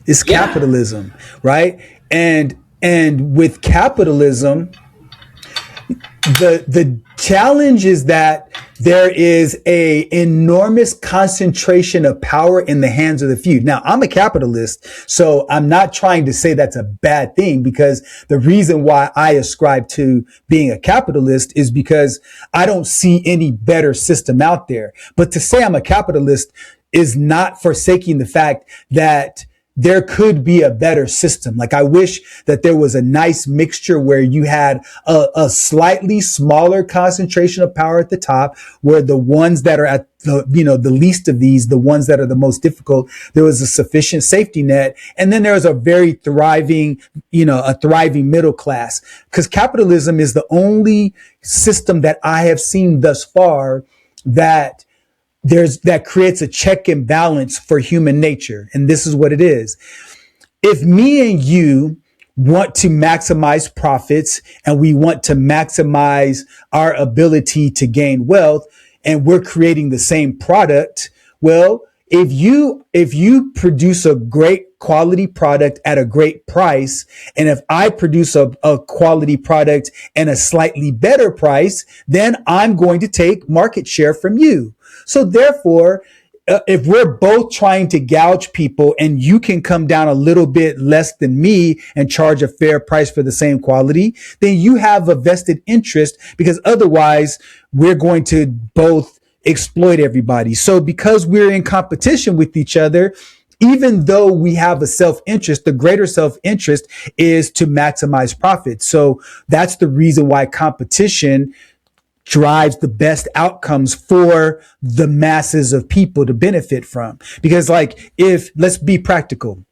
It's capitalism, right? And with capitalism, the challenge is that there is a enormous concentration of power in the hands of the few. Now, I'm a capitalist, so I'm not trying to say that's a bad thing, because the reason why I ascribe to being a capitalist is because I don't see any better system out there. But to say I'm a capitalist is not forsaking the fact that there could be a better system. I wish that there was a nice mixture where you had a slightly smaller concentration of power at the top, where the ones that are at the least of these, the ones that are the most difficult, there was a sufficient safety net. And then there was a very thriving middle class, because capitalism is the only system that I have seen thus far that creates a check and balance for human nature. And this is what it is. If me and you want to maximize profits and we want to maximize our ability to gain wealth, and we're creating the same product, well, if you produce a great quality product at a great price, and if I produce a quality product and a slightly better price, then I'm going to take market share from you. So therefore, if we're both trying to gouge people and you can come down a little bit less than me and charge a fair price for the same quality, then you have a vested interest, because otherwise we're going to both exploit everybody. So because we're in competition with each other, even though we have a self-interest, the greater self-interest is to maximize profit. So that's the reason why competition drives the best outcomes for the masses of people to benefit from. Because let's be practical.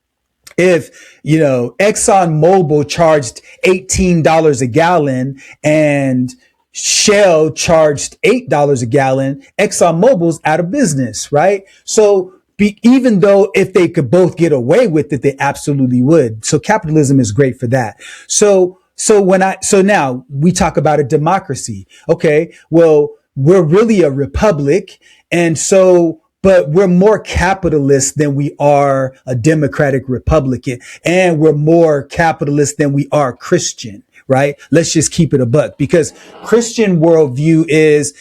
If, ExxonMobil charged $18 a gallon and Shell charged $8 a gallon, ExxonMobil's out of business, right? So even though if they could both get away with it, they absolutely would. So capitalism is great for that. So now we talk about a democracy. Okay. Well, we're really a republic. And so but we're more capitalist than we are a Democratic Republican. And we're more capitalist than we are Christian, right? Let's just keep it a buck, because Christian worldview is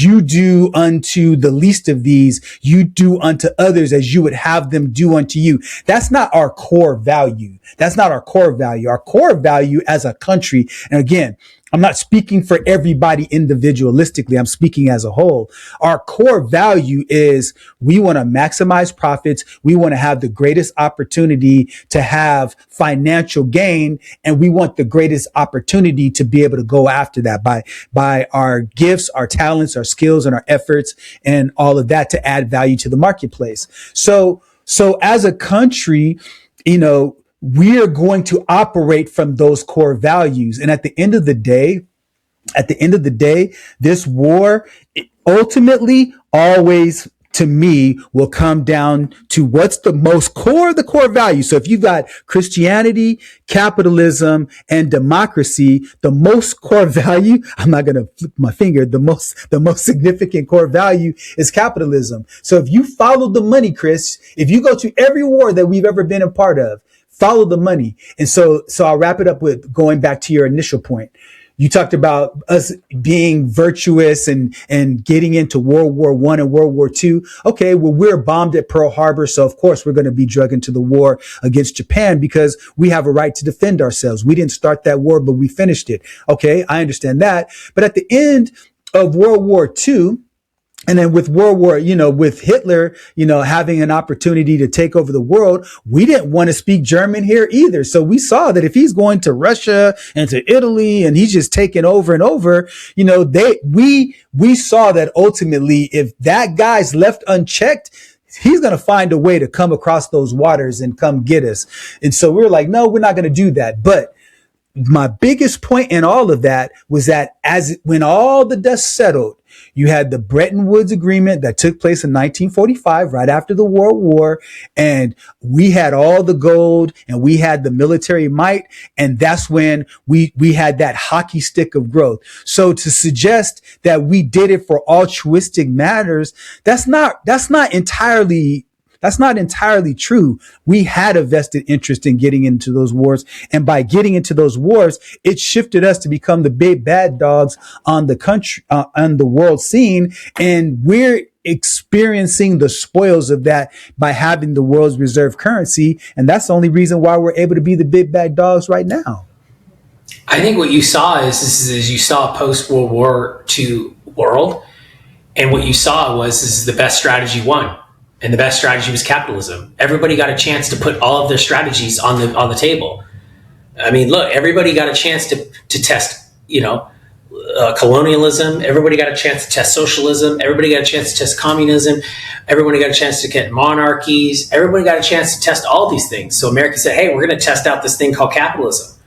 you do unto the least of these, you do unto others as you would have them do unto you. That's not our core value. That's not our core value. Our core value as a country, and again, I'm not speaking for everybody individualistically. I'm speaking as a whole. Our core value is we want to maximize profits. We want to have the greatest opportunity to have financial gain. And we want the greatest opportunity to be able to go after that by our gifts, our talents, our skills, and our efforts, and all of that to add value to the marketplace. So as a country, we are going to operate from those core values. And at the end of the day, this war ultimately always, to me, will come down to what's the most core of the core values. So if you've got Christianity, capitalism, and democracy, the most core value, I'm not going to flip my finger, the most significant core value is capitalism. So if you follow the money, Chris, if you go to every war that we've ever been a part of, follow the money. And so I'll wrap it up with going back to your initial point. You talked about us being virtuous and getting into World War I and World War II. Okay, well, we're bombed at Pearl Harbor, so of course we're going to be dragged into the war against Japan because we have a right to defend ourselves. We didn't start that war, but we finished it. Okay, I understand that. But at the end of World War II, and then with World War, with Hitler, having an opportunity to take over the world, we didn't want to speak German here either. So we saw that if he's going to Russia and to Italy and he's just taking over and over, we saw that ultimately if that guy's left unchecked, he's going to find a way to come across those waters and come get us. And so we were like, no, we're not going to do that. But my biggest point in all of that was that when all the dust settled, you had the Bretton Woods Agreement that took place in 1945, right after the World War. And we had all the gold and we had the military might. And that's when we had that hockey stick of growth. So to suggest that we did it for altruistic matters, that's not entirely true. We had a vested interest in getting into those wars. And by getting into those wars, it shifted us to become the big bad dogs on the country, on the world scene. And we're experiencing the spoils of that by having the world's reserve currency. And that's the only reason why we're able to be the big bad dogs right now. I think what you saw is you saw a post-World War II world. And what you saw is the best strategy won. And the best strategy was capitalism. Everybody got a chance to put all of their strategies on the table. I mean, look, everybody got a chance to test, colonialism. Everybody got a chance to test socialism. Everybody got a chance to test communism. Everybody got a chance to get monarchies. Everybody got a chance to test all these things. So America said, hey, we're going to test out this thing called capitalism.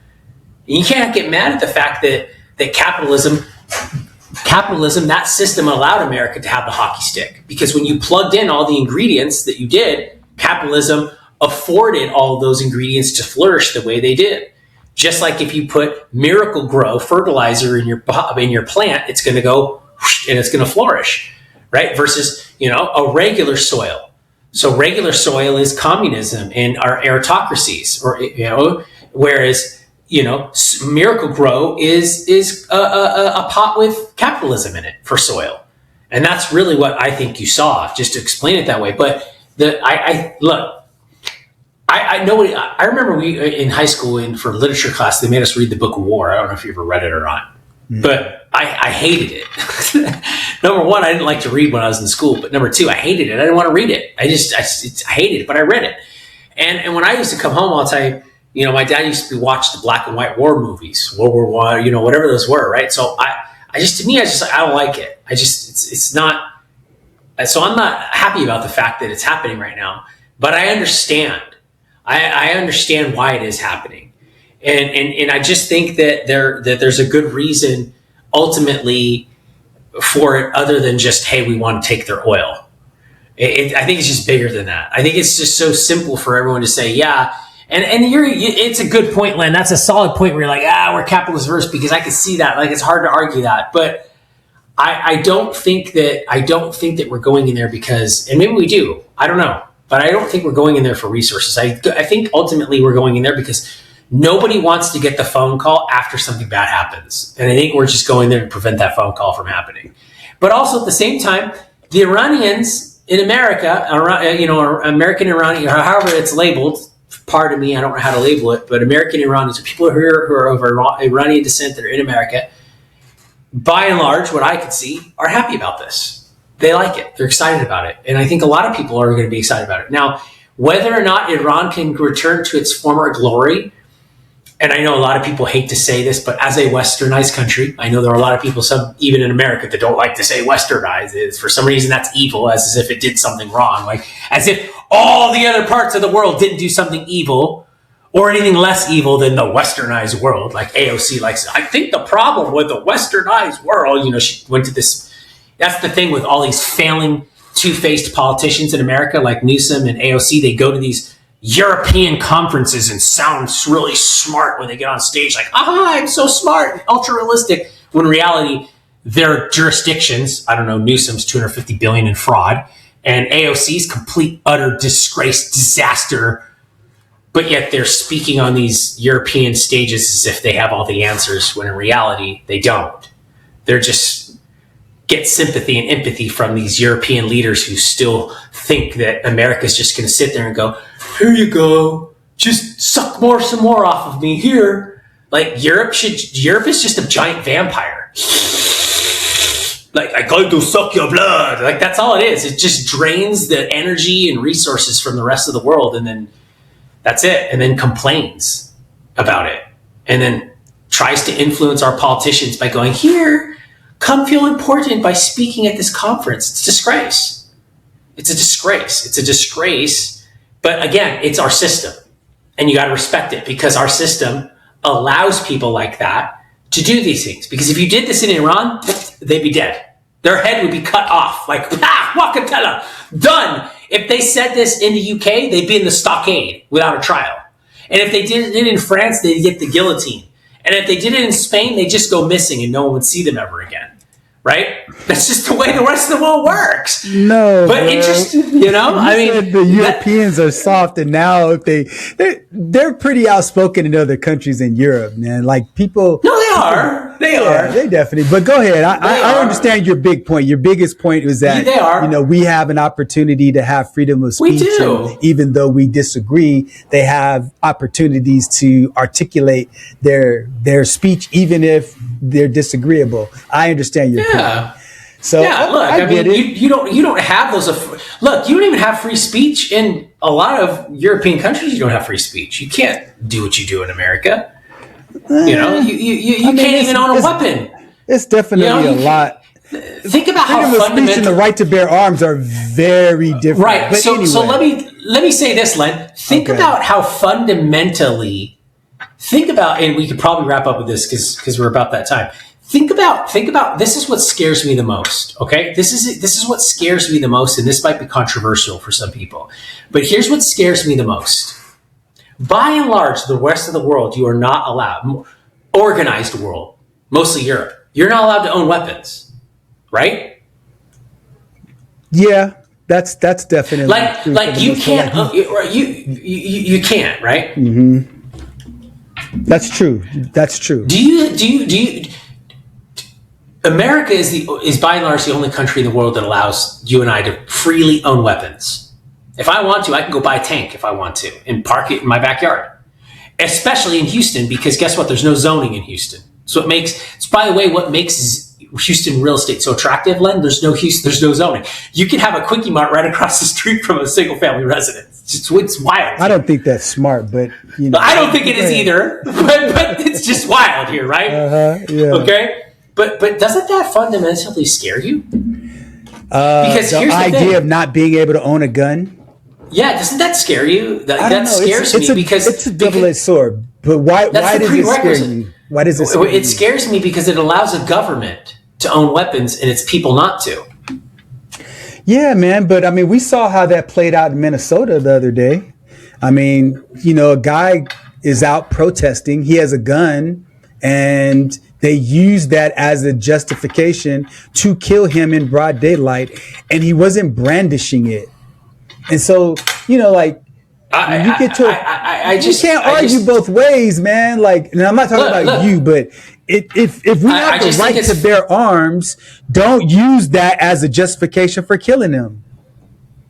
And you can't get mad at the fact that capitalism, that system allowed America to have the hockey stick, because when you plugged in all the ingredients that you did, capitalism afforded all of those ingredients to flourish the way they did. Just like if you put Miracle Grow fertilizer in your plant, it's going to go whoosh, and it's going to flourish, right? Versus, a regular soil. So regular soil is communism and our aristocracies, or, whereas, Miracle Grow is a pot with capitalism in it for soil. And that's really what I think you saw, just to explain it that way. But I remember we in high school for literature class, they made us read the Book of War. I don't know if you ever read it or not, but I hated it. Number one, I didn't like to read when I was in school, but number two, I hated it. I didn't want to read it. I hated it, but I read it. And when I used to come home, I'll tell you, my dad used to watch the black and white war movies, World War I, whatever those were, right? So I don't like it. It's not. So I'm not happy about the fact that it's happening right now, but I understand. I understand why it is happening, and I just think that there's a good reason ultimately for it, other than just, hey, we want to take their oil. I think it's just bigger than that. I think it's just so simple for everyone to say, yeah. And it's a good point, Len. That's a solid point where you're like, we're capitalist verse, because I can see that. Like, it's hard to argue that. But I don't think that we're going in there because, and maybe we do, I don't know, but I don't think we're going in there for resources. I think ultimately we're going in there because nobody wants to get the phone call after something bad happens. And I think we're just going there to prevent that phone call from happening. But also at the same time, the Iranians in America, or American Iranian, however it's labeled, pardon me, I don't know how to label it, but American Iranians, people who are of Iranian descent that are in America, by and large, what I could see, are happy about this. They like it. They're excited about it. And I think a lot of people are going to be excited about it. Now, whether or not Iran can return to its former glory, and I know a lot of people hate to say this, but as a westernized country, I know there are a lot of people, some even in America, that don't like to say westernized. For some reason, that's evil, as if it did something wrong. Like, as if all the other parts of the world didn't do something evil or anything less evil than the westernized world. Like AOC likes, I think the problem with the westernized world, she went to this, that's the thing with all these failing two-faced politicians in America, like Newsom and AOC, they go to these European conferences and sound really smart when they get on stage, like, I'm so smart, ultra realistic, when in reality, their jurisdictions, I don't know, Newsom's $250 billion in fraud, and AOC's complete, utter disgrace, disaster, but yet they're speaking on these European stages as if they have all the answers, when in reality, they don't. They're just get sympathy and empathy from these European leaders who still think that America's just going to sit there and go, here you go, just suck some more off of me here. Like Europe is just a giant vampire. Like, I'm going to suck your blood. Like, that's all it is. It just drains the energy and resources from the rest of the world, and then that's it. And then complains about it. And then tries to influence our politicians by going, here, come feel important by speaking at this conference. It's a disgrace. It's a disgrace. It's a disgrace. But again, it's our system. And you got to respect it, because our system allows people like that to do these things. Because if you did this in Iran, they'd be dead. Their head would be cut off. Like, Wakatella, done. If they said this in the UK, they'd be in the stockade without a trial. And if they did it in France, they'd get the guillotine. And if they did it in Spain, they'd just go missing and no one would see them ever again. Right? That's just the way the rest of the world works. No, but interesting, I mean, the Europeans are soft, and now if they're pretty outspoken in other countries in Europe, man. Like people. No, they are. They are. They definitely. But go ahead. I understand your big point. Your biggest point is that they are. We have an opportunity to have freedom of speech. We do. And even though we disagree, they have opportunities to articulate their speech, even if they're disagreeable. I understand your point. So look, I mean, you don't have those. Look, you don't even have free speech in a lot of European countries. You don't have free speech. You can't do what you do in America. You can't even own a weapon. It's definitely a lot. Think about how freedom of fundamental speech and the right to bear arms are very different. Right. But so anyway. let me say this, Len. Think about how fundamentally. And we could probably wrap up with this because we're about that time. Think about this is what scares me the most. Okay, this is what scares me the most, and this might be controversial for some people, but here's what scares me the most. By and large, the rest of the world, you are not allowed. Organized world, mostly Europe, you're not allowed to own weapons, right? Yeah, that's definitely like you can't. You can't, right? Mm-hmm. That's true. Do you? America is by and large the only country in the world that allows you and I to freely own weapons. If I want to, I can go buy a tank if I want to and park it in my backyard. Especially in Houston, because guess what? There's no zoning in Houston. So it's by the way, what makes Houston real estate so attractive, Len? There's no zoning. You can have a Quickie Mart right across the street from a single family residence. It's wild. I don't think that's smart, but I don't think it is either. But it's just wild here, right? Yeah. Okay. But doesn't that fundamentally scare you? Because the here's the idea thing. of not being able to own a gun. Yeah, doesn't that scare you? That scares me because it's a double-edged sword. But why does it scare you? Why does it scare you? It scares me because it allows a government to own weapons and its people not to. Yeah, man. But I mean, we saw how that played out in Minnesota the other day. I mean, a guy is out protesting. He has a gun, and They used that as a justification to kill him in broad daylight, and he wasn't brandishing it. And so, like, you get to, you can't argue both ways, man. Like, and I'm not talking about you, but if we have the right to bear arms, don't use that as a justification for killing them.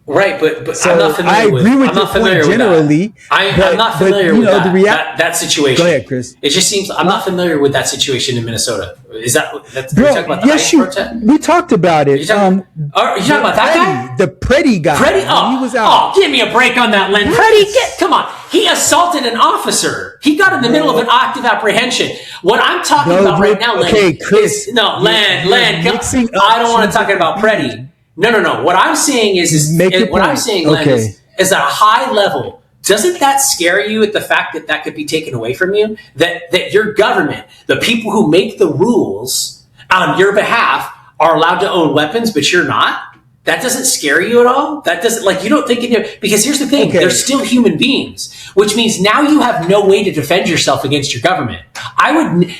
Right, but so I'm not familiar with. I agree with your point generally. I'm not familiar with that situation. Go ahead, Chris. It just seems I'm not familiar with that situation in Minnesota. Is that's Bro, are you talking about the ICE protest? We talked about it. Are you talking about that guy? The Pretty guy. Pretty? He was out. Give me a break on that, Len. Pretty, come on. He assaulted an officer. He got in the middle of an active apprehension. What I'm talking about right now, Len, Chris, Len, I don't want to talk about Pretty. No. What I'm saying is Len, is at a high level, doesn't that scare you at the fact that could be taken away from you? That your government, the people who make the rules on your behalf, are allowed to own weapons, but you're not? That doesn't scare you at all? That doesn't, you don't think because here's the thing, they're still human beings, which means now you have no way to defend yourself against your government.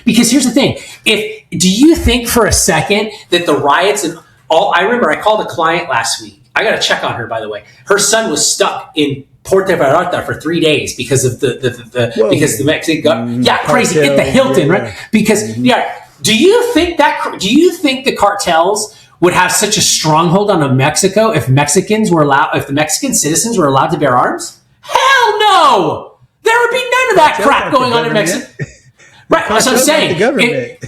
Because here's the thing, do you think for a second that the riots and I remember I called a client last week. I got to check on her, by the way. Her son was stuck in Puerto Vallarta for 3 days because of because the Mexican crazy at the Hilton, right? Because do you think the cartels would have such a stronghold on Mexico if the Mexican citizens were allowed to bear arms? Hell no! There would be none of that crap going on in Mexico. Right, that's what I'm saying.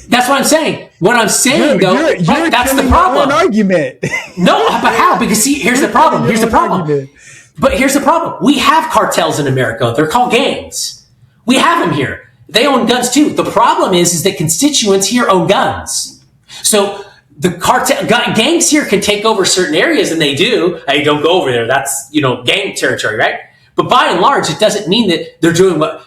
That's what I'm saying. What I'm saying, that's the problem. An argument. No, but how? Because here's the problem. But here's the problem. We have cartels in America. They're called gangs. We have them here. They own guns too. The problem is that constituents here own guns. So the gangs here can take over certain areas, and they do. Hey, don't go over there. That's gang territory, right? But by and large, it doesn't mean that they're doing what.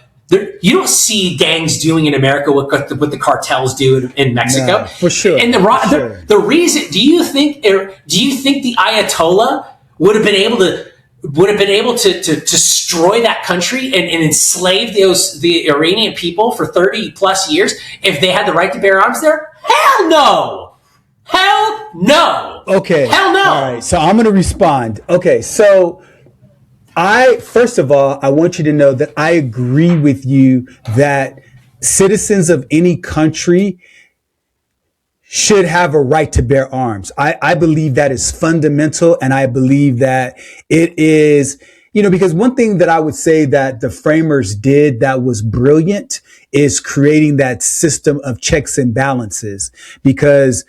You don't see gangs doing in America what the cartels do in Mexico. No, for sure. And the reason, do you think the Ayatollah would have been able to destroy that country and enslave the Iranian people for 30 plus years if they had the right to bear arms there? Hell no. Hell no. Okay. Hell no. All right. So I'm going to respond. Okay. So first of all, I want you to know that I agree with you that citizens of any country should have a right to bear arms. I believe that is fundamental, and I believe that it is, because one thing that I would say that the framers did that was brilliant is creating that system of checks and balances, because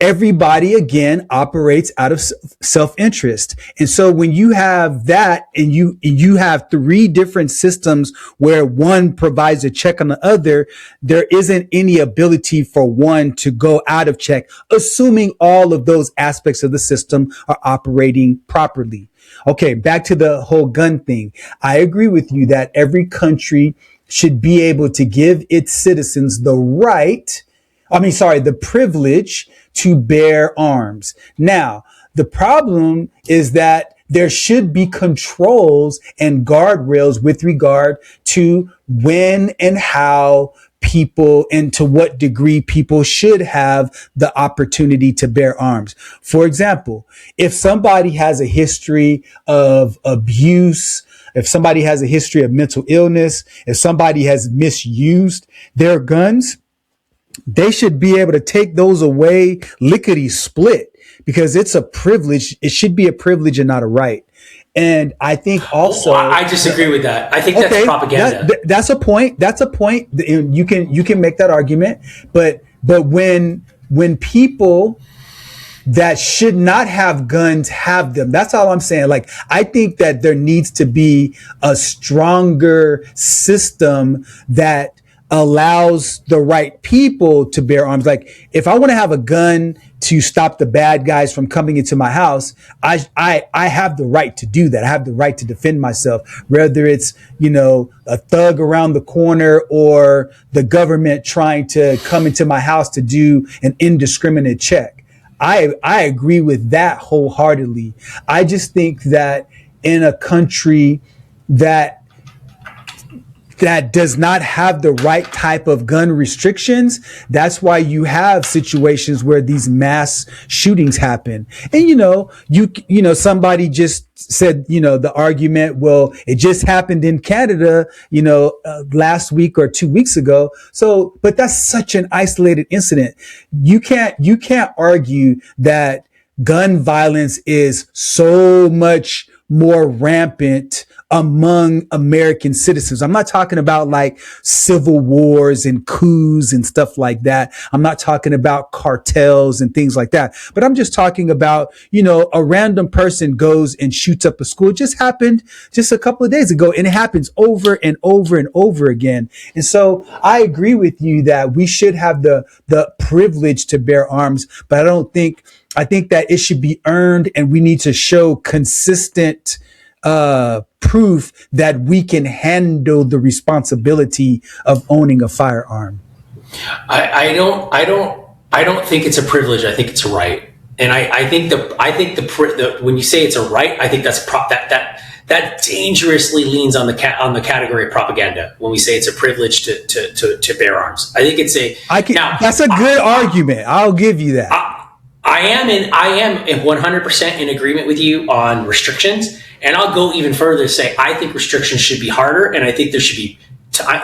everybody, again, operates out of self-interest. And so when you have that and you have three different systems where one provides a check on the other, there isn't any ability for one to go out of check, assuming all of those aspects of the system are operating properly. Okay, back to the whole gun thing. I agree with you that every country should be able to give its citizens the privilege to bear arms. Now, the problem is that there should be controls and guardrails with regard to when and how people and to what degree people should have the opportunity to bear arms. For example, if somebody has a history of abuse, if somebody has a history of mental illness, if somebody has misused their guns, they should be able to take those away lickety split, because it's a privilege. It should be a privilege and not a right. And I think also, I disagree with that. I think that's propaganda. That's a point. You can make that argument, but when people that should not have guns have them, that's all I'm saying. Like, I think that there needs to be a stronger system that allows the right people to bear arms. Like, if I want to have a gun to stop the bad guys from coming into my house, I have the right to do that. I have the right to defend myself, whether it's, a thug around the corner or the government trying to come into my house to do an indiscriminate check. I agree with that wholeheartedly. I just think that in a country that that does not have the right type of gun restrictions, that's why you have situations where these mass shootings happen. And, somebody just said, the argument, well, it just happened in Canada, last week or 2 weeks ago. So, but that's such an isolated incident. You can't argue that gun violence is so much more rampant among American citizens. I'm not talking about like civil wars and coups and stuff like that. I'm not talking about cartels and things like that. But I'm just talking about, a random person goes and shoots up a school. It just happened just a couple of days ago, and it happens over and over and over again. And so I agree with you that we should have the privilege to bear arms, but I think that it should be earned, and we need to show consistent proof that we can handle the responsibility of owning a firearm. I don't think it's a privilege. I think it's a right. And I think when you say it's a right, I think that's that dangerously leans on the category of propaganda when we say it's a privilege to bear arms. I think it's that's a good argument. I'll give you that. I am 100% in agreement with you on restrictions, and I'll go even further to say I think restrictions should be harder, and I think there should be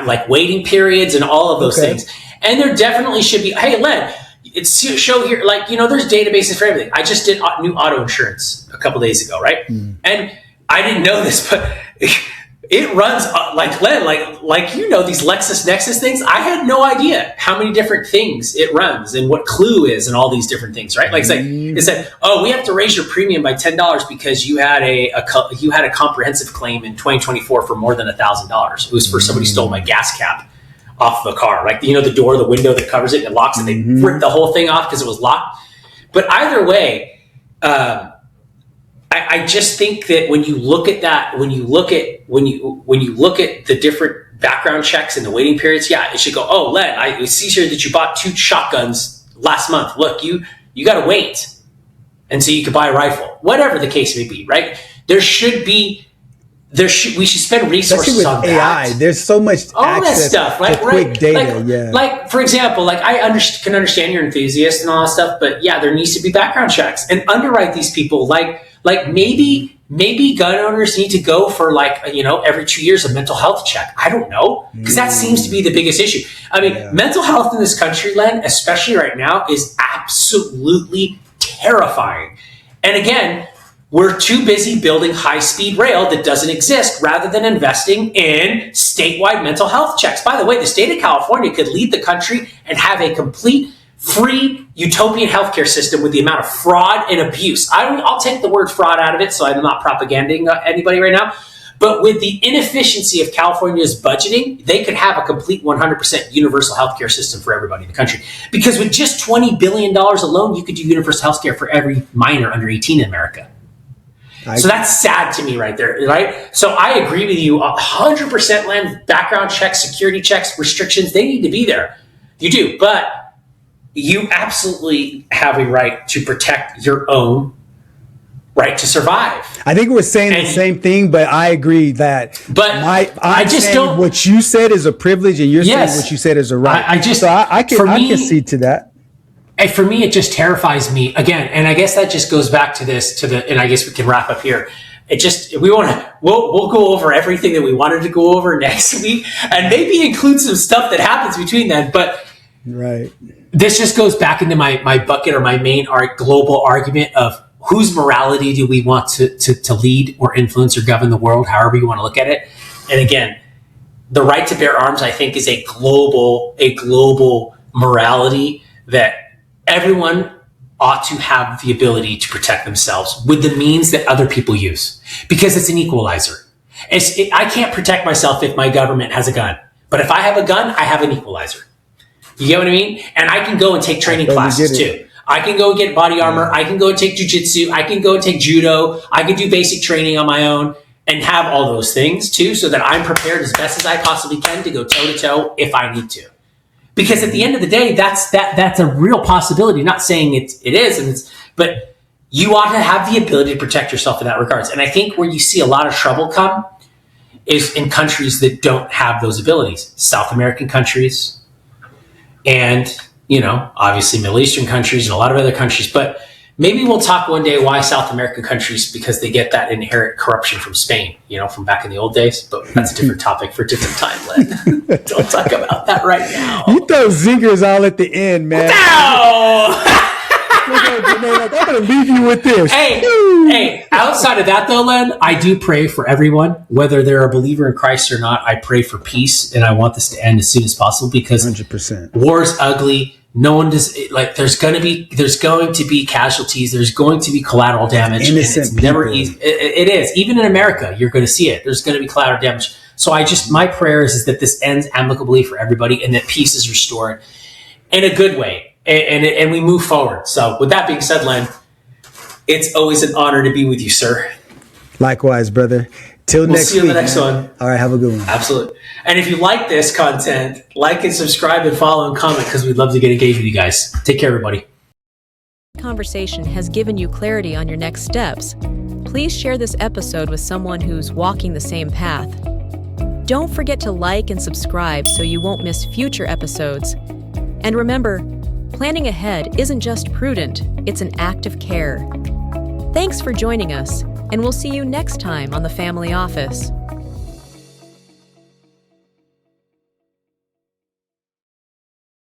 like waiting periods and all of those things. And there definitely should be. Hey, Len, it's show here, there's databases for everything. I just did new auto insurance a couple days ago, right? And I didn't know this, but it runs these LexisNexis things. I had no idea how many different things it runs and what Clue is and all these different things, right? Like it said, oh, we have to raise your premium by $10 because you had a comprehensive claim in 2024 for more than $1,000. It was for somebody stole my gas cap off the car, like the door, the window that covers it and locks it. They ripped the whole thing off because it was locked. But either way, I just think that when you look at that, when you look at the different background checks and the waiting periods, it should go, oh, Len, I see here that you bought 2 shotguns last month. Look, you got to wait until you can buy a rifle, whatever the case may be, right? We should spend resources on AI. that. There's so much all access that stuff, right? to quick data. Like for example, I can understand you're enthusiast and all that stuff, but there needs to be background checks and underwrite these people. Like maybe gun owners need to go for every 2 years a mental health check. I don't know, because that seems to be the biggest issue. I mean, mental health in this country, Len, especially right now, is absolutely terrifying. And again, we're too busy building high-speed rail that doesn't exist rather than investing in statewide mental health checks. By the way, the state of California could lead the country and have a complete free utopian healthcare system with the amount of fraud and abuse. I'll take the word fraud out of it, so I'm not propaganding anybody right now. But with the inefficiency of California's budgeting, they could have a complete 100% universal healthcare system for everybody in the country. Because with just $20 billion alone, you could do universal healthcare for every minor under 18 in America. So that's sad to me right there, right? So I agree with you 100%, Len. Background checks, security checks, restrictions, they need to be there. You do, but you absolutely have a right to protect your own right to survive. I think we're saying the same thing, but I agree that. But I just don't. What you said is a privilege, and you're saying what you said is a right. I can see to that. And for me, it just terrifies me again. And I guess that just goes back to and I guess we can wrap up here. We'll go over everything that we wanted to go over next week, and maybe include some stuff that happens between then. But right. This just goes back into my bucket or my main global argument of whose morality do we want to lead or influence or govern the world, however you want to look at it. And again, the right to bear arms, I think, is a global morality that everyone ought to have the ability to protect themselves with the means that other people use, because it's an equalizer. I can't protect myself if my government has a gun, but if I have a gun, I have an equalizer. You get what I mean? And I can go and take training classes too. I can go get body armor. I can go and take jujitsu. I can go and take judo. I can do basic training on my own and have all those things too, so that I'm prepared as best as I possibly can to go toe to toe if I need to. Because at the end of the day, that's a real possibility. Not saying it is, but you ought to have the ability to protect yourself in that regards. And I think where you see a lot of trouble come is in countries that don't have those abilities. South American countries and, obviously Middle Eastern countries and a lot of other countries. But maybe we'll talk one day why South American countries, because they get that inherent corruption from Spain, from back in the old days. But that's a different topic for a different time, Len. Don't talk about that right now. You throw zingers all at the end, man. No! I'm going to leave you with this. Hey, outside of that though, Len, I do pray for everyone, whether they're a believer in Christ or not. I pray for peace, and I want this to end as soon as possible, because 100%. War's ugly. No one does there's going to be casualties. There's going to be collateral damage. Innocent and it's never people. easy. It is. Even in America, you're going to see it. There's going to be collateral damage. So my prayer is that this ends amicably for everybody, and that peace is restored in a good way. And we move forward. So with that being said, Len, it's always an honor to be with you, sir. Likewise, brother. Till next week. We'll see you in the next one. All right, have a good one. Absolutely. And if you like this content, like and subscribe and follow and comment, because we'd love to get engaged with you guys. Take care, everybody. Conversation has given you clarity on your next steps. Please share this episode with someone who's walking the same path. Don't forget to like and subscribe so you won't miss future episodes. And remember, planning ahead isn't just prudent, it's an act of care. Thanks for joining us, and we'll see you next time on The Family Office.